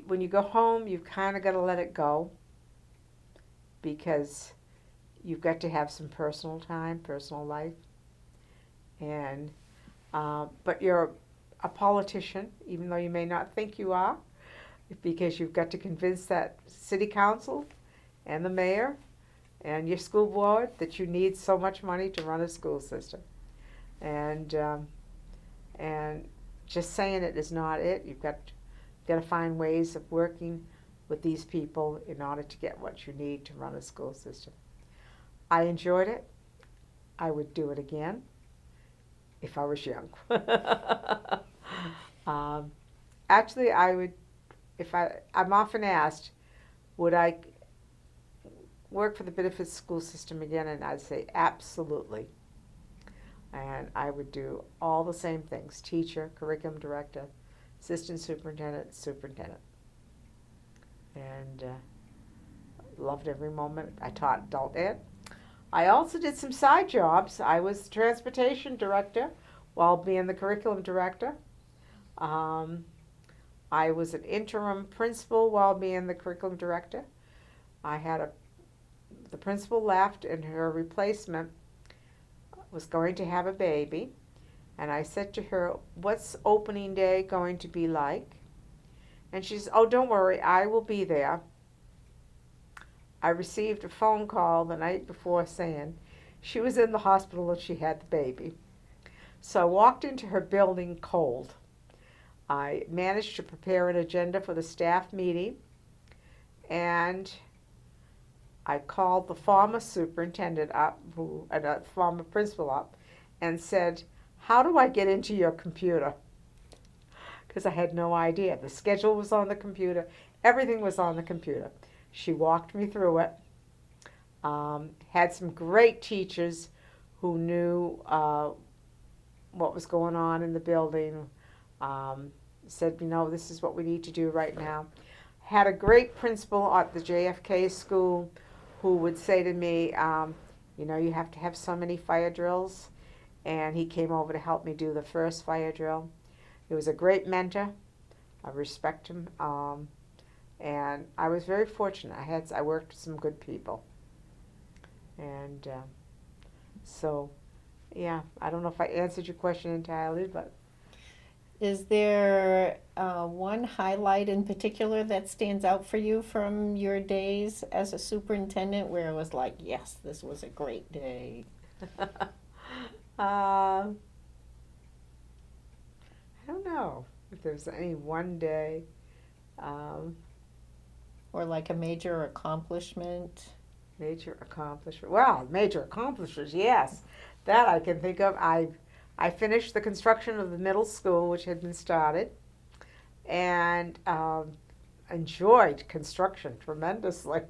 when you go home, you've kind of got to let it go because you've got to have some personal time, personal life, and but you're a politician, even though you may not think you are, because you've got to convince that city council and the mayor and your school board that you need so much money to run a school system. And and just saying it is not it. You've got to find ways of working with these people in order to get what you need to run a school system. I enjoyed it. I would do it again if I was young. Actually, I would, I'm often asked, would I work for the Biddeford school system again? And I'd say absolutely. And I would do all the same things: teacher, curriculum director, assistant superintendent, superintendent. And loved every moment. I taught adult ed. I also did some side jobs. I was transportation director while being the curriculum director. I was an interim principal while being the curriculum director. I had the principal left and her replacement was going to have a baby. And I said to her, "What's opening day going to be like?" And she said, "Oh, don't worry, I will be there." I received a phone call the night before saying she was in the hospital and she had the baby. So I walked into her building cold. I managed to prepare an agenda for the staff meeting, and I called the former superintendent up, former principal up, and said, "How do I get into your computer?" Because I had no idea. The schedule was on the computer. Everything was on the computer. She walked me through it. Had some great teachers who knew what was going on in the building. Said, this is what we need to do right now. Had a great principal at the JFK school who would say to me, you have to have so many fire drills. And he came over to help me do the first fire drill. He was a great mentor. I respect him. And I was very fortunate. I worked with some good people. And so, yeah, I don't know if I answered your question entirely, but. Is there one highlight in particular that stands out for you from your days as a superintendent where it was like, yes, this was a great day? I don't know if there's any one day. Um, Or like a major accomplishment? Major accomplishment. Well, major accomplishments, yes. That I can think of. I finished the construction of the middle school, which had been started, and enjoyed construction tremendously.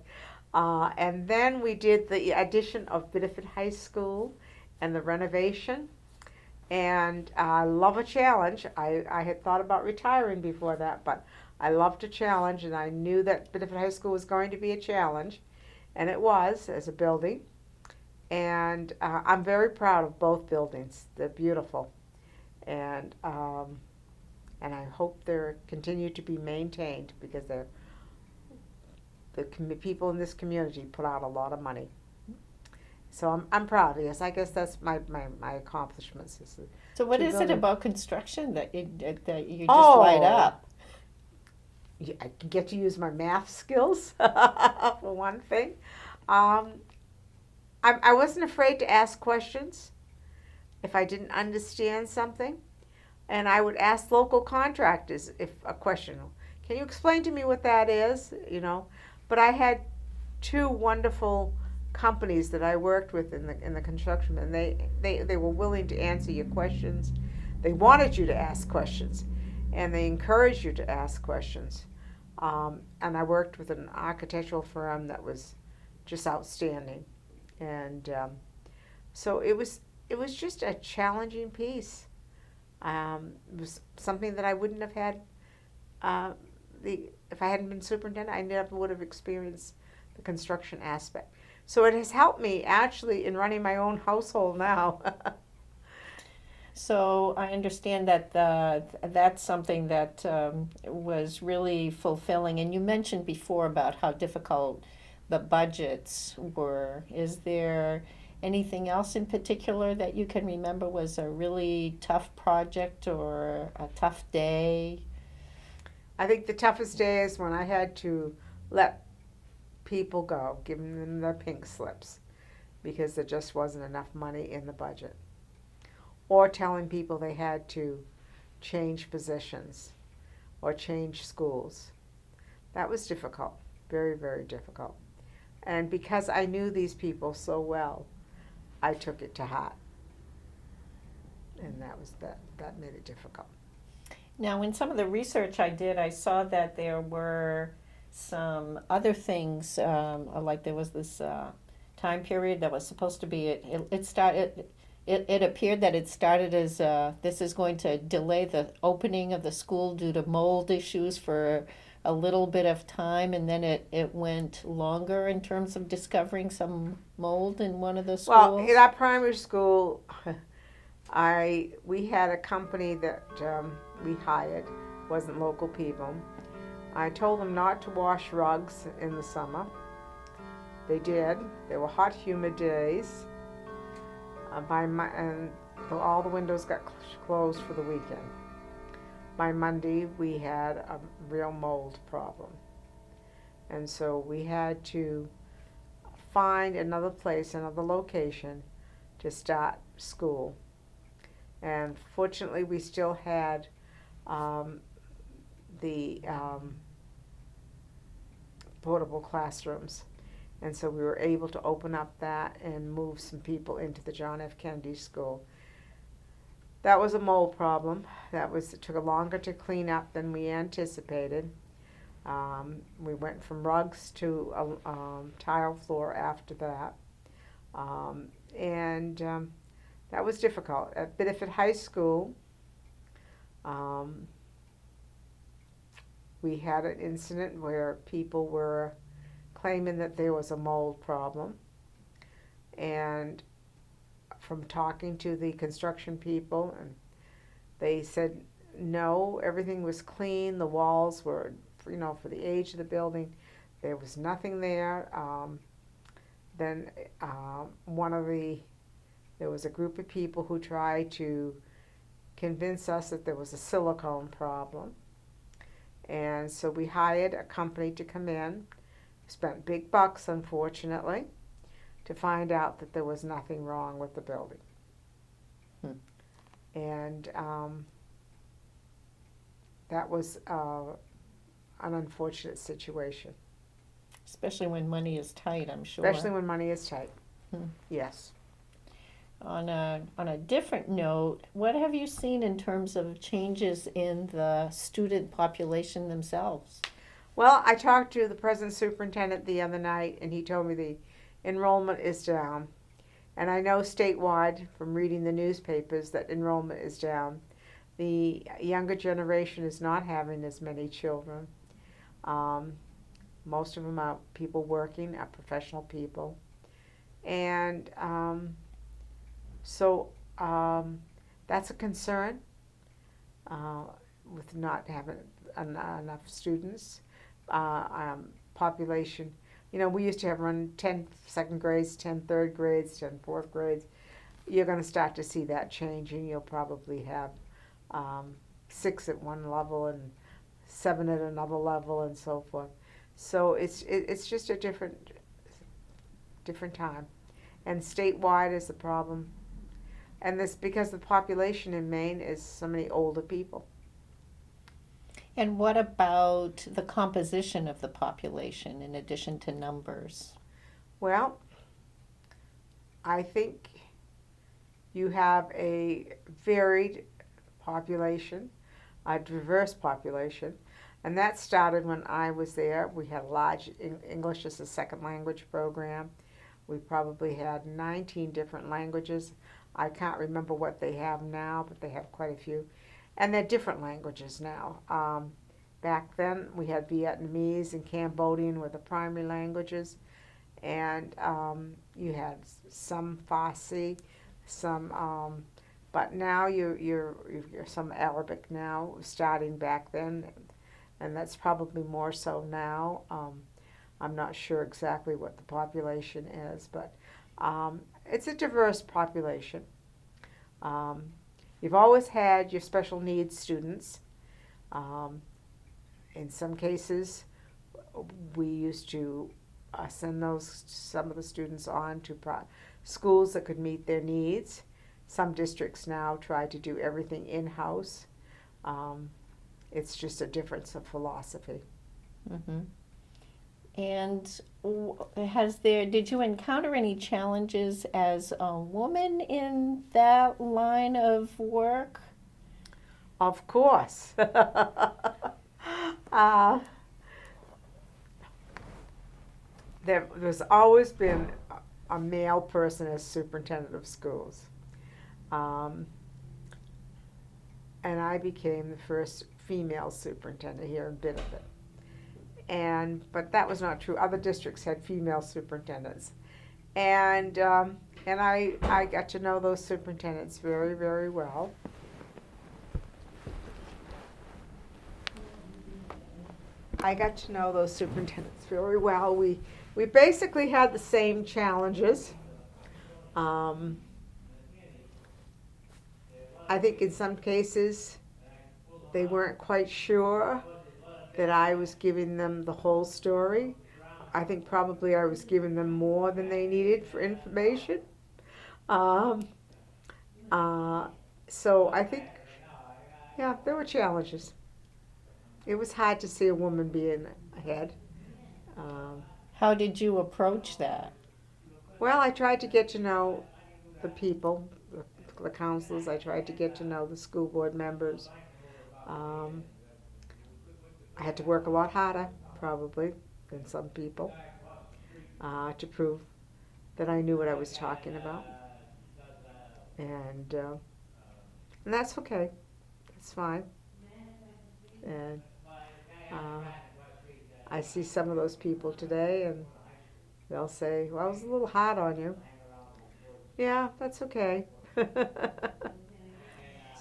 And then we did the addition of Biddeford High School and the renovation. And I love a challenge. I had thought about retiring before that, but I loved a challenge, and I knew that Biddeford High School was going to be a challenge, and it was as a building. And I'm very proud of both buildings. They're beautiful, and I hope they're continue to be maintained because people in this community put out a lot of money. So I'm proud. Yes, I guess that's my accomplishments. So what Two is it buildings. about construction that you just Oh, light up? I can get to use my math skills for one thing. Um, I wasn't afraid to ask questions if I didn't understand something, and I would ask local contractors if a question. Can you explain to me what that is? But I had two wonderful companies that I worked with in the construction, and they were willing to answer your questions. They wanted you to ask questions, and they encouraged you to ask questions. And I worked with an architectural firm that was just outstanding, and so it was just a challenging piece. It was something that I wouldn't have had uh, if I hadn't been superintendent. I never would have experienced the construction aspect. So it has helped me actually in running my own household now. So I understand that that's something that was really fulfilling. And you mentioned before about how difficult the budgets were. Is there anything else in particular that you can remember was a really tough project or a tough day? I think the toughest day is when I had to let people go, giving them their pink slips because there just wasn't enough money in the budget. Or telling people they had to change positions or change schools. That was difficult, very, very difficult. And because I knew these people so well, I took it to heart. And that made it difficult. Now, in some of the research I did, I saw that there were some other things, like there was this time period that was supposed to be, it started, it appeared that it started as this is going to delay the opening of the school due to mold issues for a little bit of time, and then it went longer in terms of discovering some mold in one of the Well, schools. in our primary school, we had a company that we hired, wasn't local people. I told them not to wash rugs in the summer. They did. They were hot, humid days. And all the windows got closed for the weekend. By Monday, we had a real mold problem, and so we had to find another place, another location to start school. And fortunately, we still had the portable classrooms. And so we were able to open up that and move some people into the John F. Kennedy School. That was a mold problem. It took longer to clean up than we anticipated. We went from rugs to a tile floor after that. And that was difficult. At Biddeford High School, we had an incident where people were claiming that there was a mold problem. And from talking to the construction people, and they said no, everything was clean. The walls were, for the age of the building, there was nothing there. Then there was a group of people who tried to convince us that there was a silicone problem. And so we hired a company to come in, spent big bucks, unfortunately, to find out that there was nothing wrong with the building. Hmm. And that was an unfortunate situation. Especially when money is tight, I'm sure. Especially when money is tight. Hmm. Yes. On a different note, what have you seen in terms of changes in the student population themselves? Well, I talked to the present superintendent the other night, and he told me the enrollment is down. And I know statewide from reading the newspapers that enrollment is down. The younger generation is not having as many children. Most of them are people working, are professional people. And so that's a concern uh, with not having enough students. Population, we used to have run 10 second grades, 10 third grades, 10 fourth grades. You're going to start to see that changing. You'll probably have 6 at one level and 7 at another level and so forth. So it's just a different time. And statewide is the problem. And this because the population in Maine is so many older people. And what about the composition of the population in addition to numbers? Well, I think you have a varied population, a diverse population, and that started when I was there. We had a large English as a second language program. We probably had 19 different languages. I can't remember what they have now, but they have quite a few. And they're different languages now. Back then, we had Vietnamese and Cambodian were the primary languages. And you had some Farsi, some, but now you're some Arabic now, starting back then. And that's probably more so now. I'm not sure exactly what the population is, but it's a diverse population. You've always had your special needs students. In some cases, we used to send some of the students on to schools that could meet their needs. Some districts now try to do everything in-house. It's just a difference of philosophy. Mm-hmm. And did you encounter any challenges as a woman in that line of work? Of course. There's always been a male person as superintendent of schools. And I became the first female superintendent here in Biddeford. But that was not true. Other districts had female superintendents. And I got to know those superintendents very, very well. I got to know those superintendents very well. We basically had the same challenges. I think in some cases they weren't quite sure that I was giving them the whole story. I think probably I was giving them more than they needed for information. So I think, yeah, there were challenges. It was hard to see a woman being ahead. How did you approach that? Well, I tried to get to know the people, the counselors. I tried to get to know the school board members. I had to work a lot harder, probably, than some people, to prove that I knew what I was talking about. And that's okay. That's fine. And I see some of those people today, and they'll say, well, I was a little hard on you. Yeah, that's okay.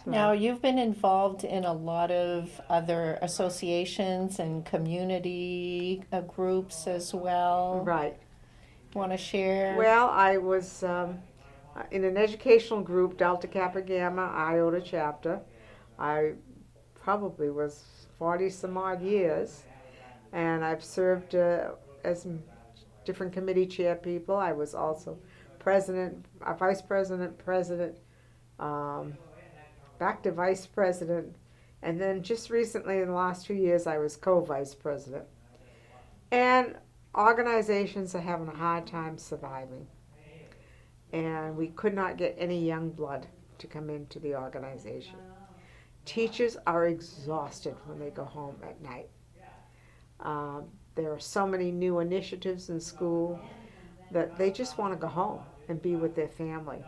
Now, you've been involved in a lot of other associations and community groups as well. Right. Want to share? Well, I was in an educational group, Delta Kappa Gamma Iota chapter. I probably was 40 some odd years, and I've served as different committee chair people. I was also president, vice president, president, um, back to vice president, and then just recently in the last 2 years I was co-vice president. And organizations are having a hard time surviving. And we could not get any young blood to come into the organization. Teachers are exhausted when they go home at night. There are so many new initiatives in school that they just want to go home and be with their family.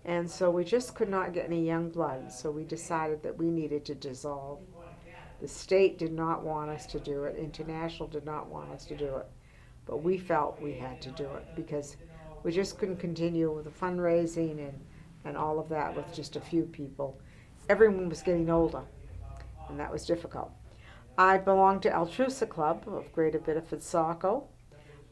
And so we just could not get any young blood, so we decided that we needed to dissolve. The state did not want us to do it, international did not want us to do it, but we felt we had to do it because we just couldn't continue with the fundraising and all of that with just a few people. Everyone was getting older, and that was difficult. I belong to Altrusa Club of Greater Biddeford, Saco,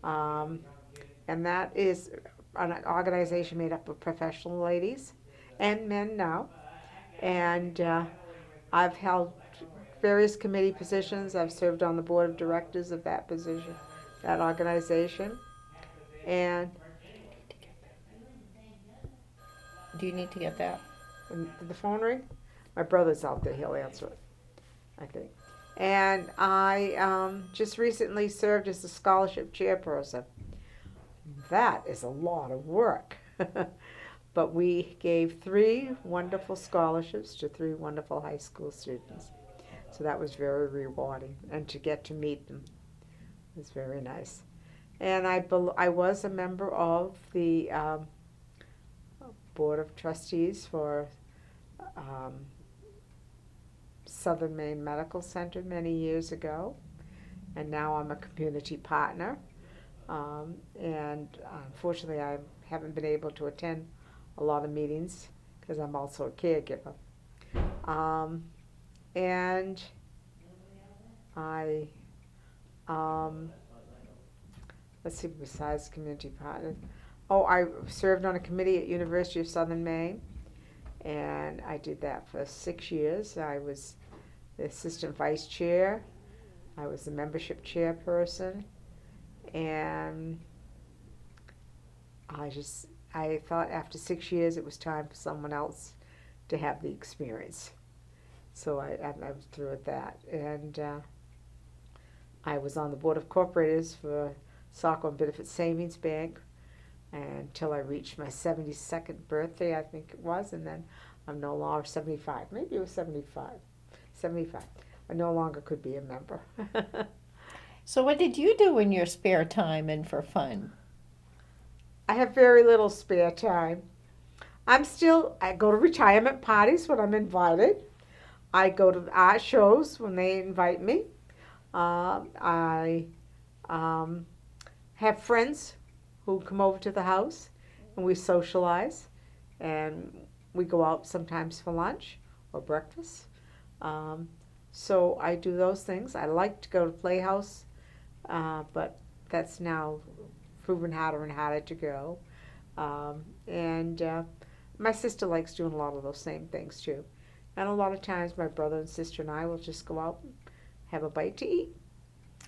and that is an organization made up of professional ladies and men now. And I've held various committee positions. I've served on the board of directors of that position, that organization. And Do you need to get that? did the phone ring? My brother's out there. He'll answer it, I think. And I just recently served as the scholarship chairperson. That is a lot of work. But we gave 3 wonderful scholarships to 3 wonderful high school students. So that was very rewarding. And to get to meet them was very nice. And I was a member of the Board of Trustees for Southern Maine Medical Center many years ago, and now I'm a community partner. And unfortunately, I haven't been able to attend a lot of meetings because I'm also a caregiver. And I, let's see, besides community partner, I served on a committee at University of Southern Maine, and I did that for 6 years. I was the assistant vice chair. I was the membership chairperson, and I thought after 6 years it was time for someone else to have the experience. So I was through with that. And I was on the board of corporators for Saco and Biddeford Savings Bank until I reached my 72nd birthday, I think it was, and then I'm no longer 75. Maybe it was 75. 75. I no longer could be a member. So what did you do in your spare time and for fun? I have very little spare time. I go to retirement parties when I'm invited. I go to art shows when they invite me. I have friends who come over to the house and we socialize, and we go out sometimes for lunch or breakfast. So I do those things. I like to go to Playhouse, but that's now proven harder and harder to go. And my sister likes doing a lot of those same things too. And a lot of times my brother and sister and I will just go out and have a bite to eat.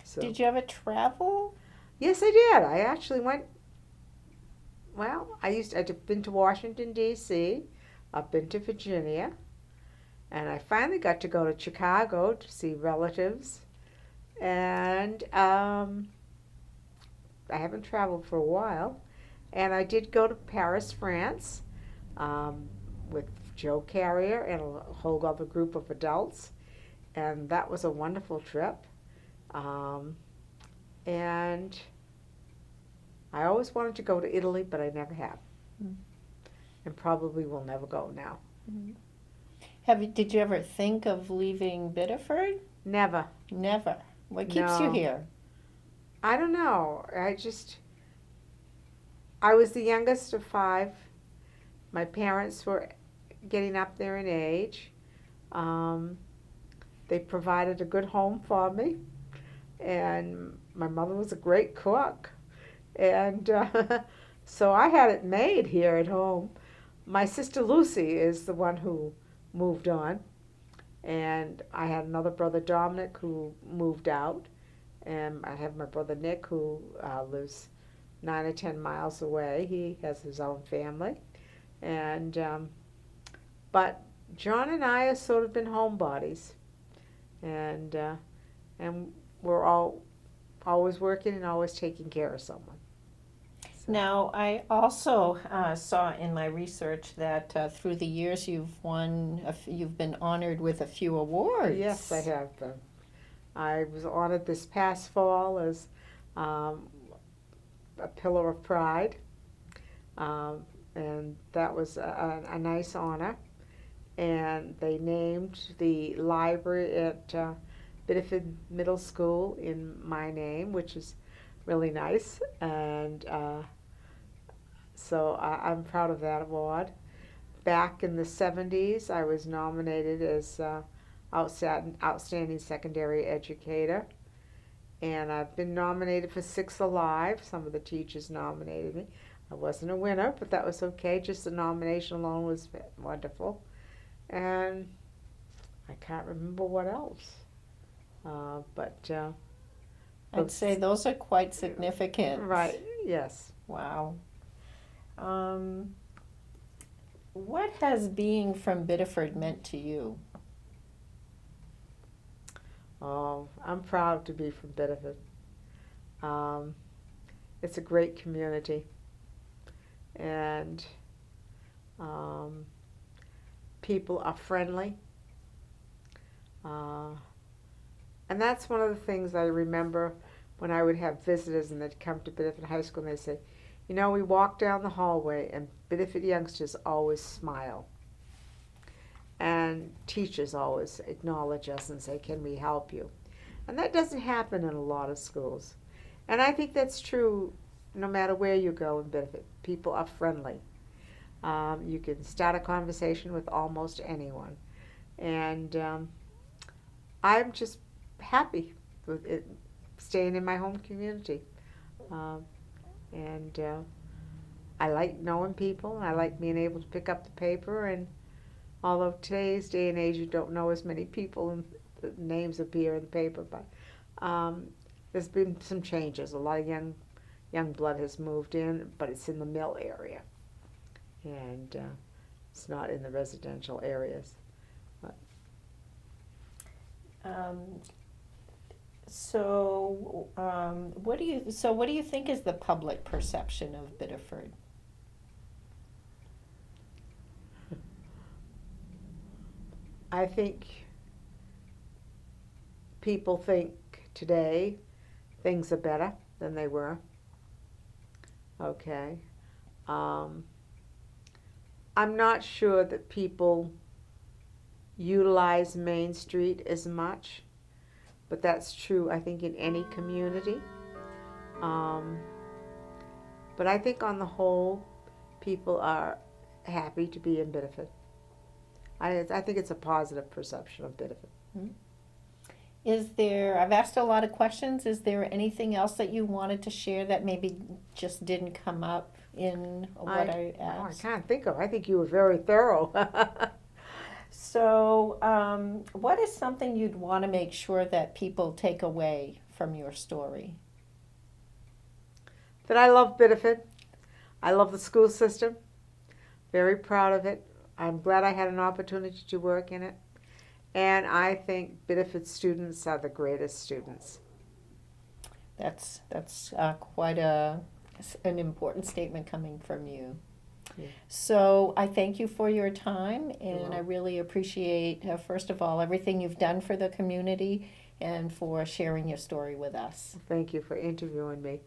So. Did you ever travel? Yes, I did. I actually went, I've been to Washington, D.C., I've been to Virginia, and I finally got to go to Chicago to see relatives. And I haven't traveled for a while. And I did go to Paris, France, with Joe Carrier and a whole other group of adults. And that was a wonderful trip. And I always wanted to go to Italy, but I never have. Mm. And probably will never go now. Mm. Did you ever think of leaving Biddeford? Never. Never. What keeps you here? I don't know. I was the youngest of 5. My parents were getting up there in age. They provided a good home for me. And my mother was a great cook. And so I had it made here at home. My sister Lucy is the one who moved on. And I had another brother, Dominic, who moved out. And I have my brother Nick, who lives 9 or 10 miles away. He has his own family. And but John and I have sort of been homebodies, and we're always working and always taking care of someone. So, Now, I also saw in my research that through the years you've been honored with a few awards. yes, I have been. I was honored this past fall as a Pillar of Pride, and that was a nice honor. And they named the library at Biddeford Middle School in my name, which is really nice. And so I'm proud of that award. Back in the 70s, I was nominated as outstanding secondary educator. And I've been nominated for Six Alive. Some of the teachers nominated me. I wasn't a winner, but that was okay. Just the nomination alone was wonderful. And I can't remember what else. But I'd say those are quite significant. right, yes. Wow. What has being from Biddeford meant to you? Oh, I'm proud to be from Biddeford. It's a great community, and people are friendly. And that's one of the things I remember when I would have visitors and they'd come to Biddeford High School and they'd say, you know, we walk down the hallway and Biddeford youngsters always smile. And teachers always acknowledge us and say, can we help you? And that doesn't happen in a lot of schools. And I think that's true no matter where you go in Biddeford. People are friendly. You can start a conversation with almost anyone. And I'm just happy with it, staying in my home community. And I like knowing people. I like being able to pick up the paper. And although today's day and age you don't know as many people and the names appear in the paper, but there's been some changes. A lot of young blood has moved in, but it's in the mill area. And it's not in the residential areas. But what do you think is the public perception of Biddeford? I think people think today things are better than they were. Okay. I'm not sure that people utilize Main Street as much, but that's true, I think, in any community. But I think on the whole, people are happy to be in Biddeford. I think it's a positive perception of Biddeford. I've asked a lot of questions. Is there anything else that you wanted to share that maybe just didn't come up in what I asked? I can't think of. I think you were very thorough. So, what is something you'd want to make sure that people take away from your story? That I love Biddeford. I love the school system. Very proud of it. I'm glad I had an opportunity to work in it. And I think Biddeford students are the greatest students. That's quite an important statement coming from you. Yeah. So I thank you for your time, and I really appreciate, first of all, everything you've done for the community and for sharing your story with us. Thank you for interviewing me.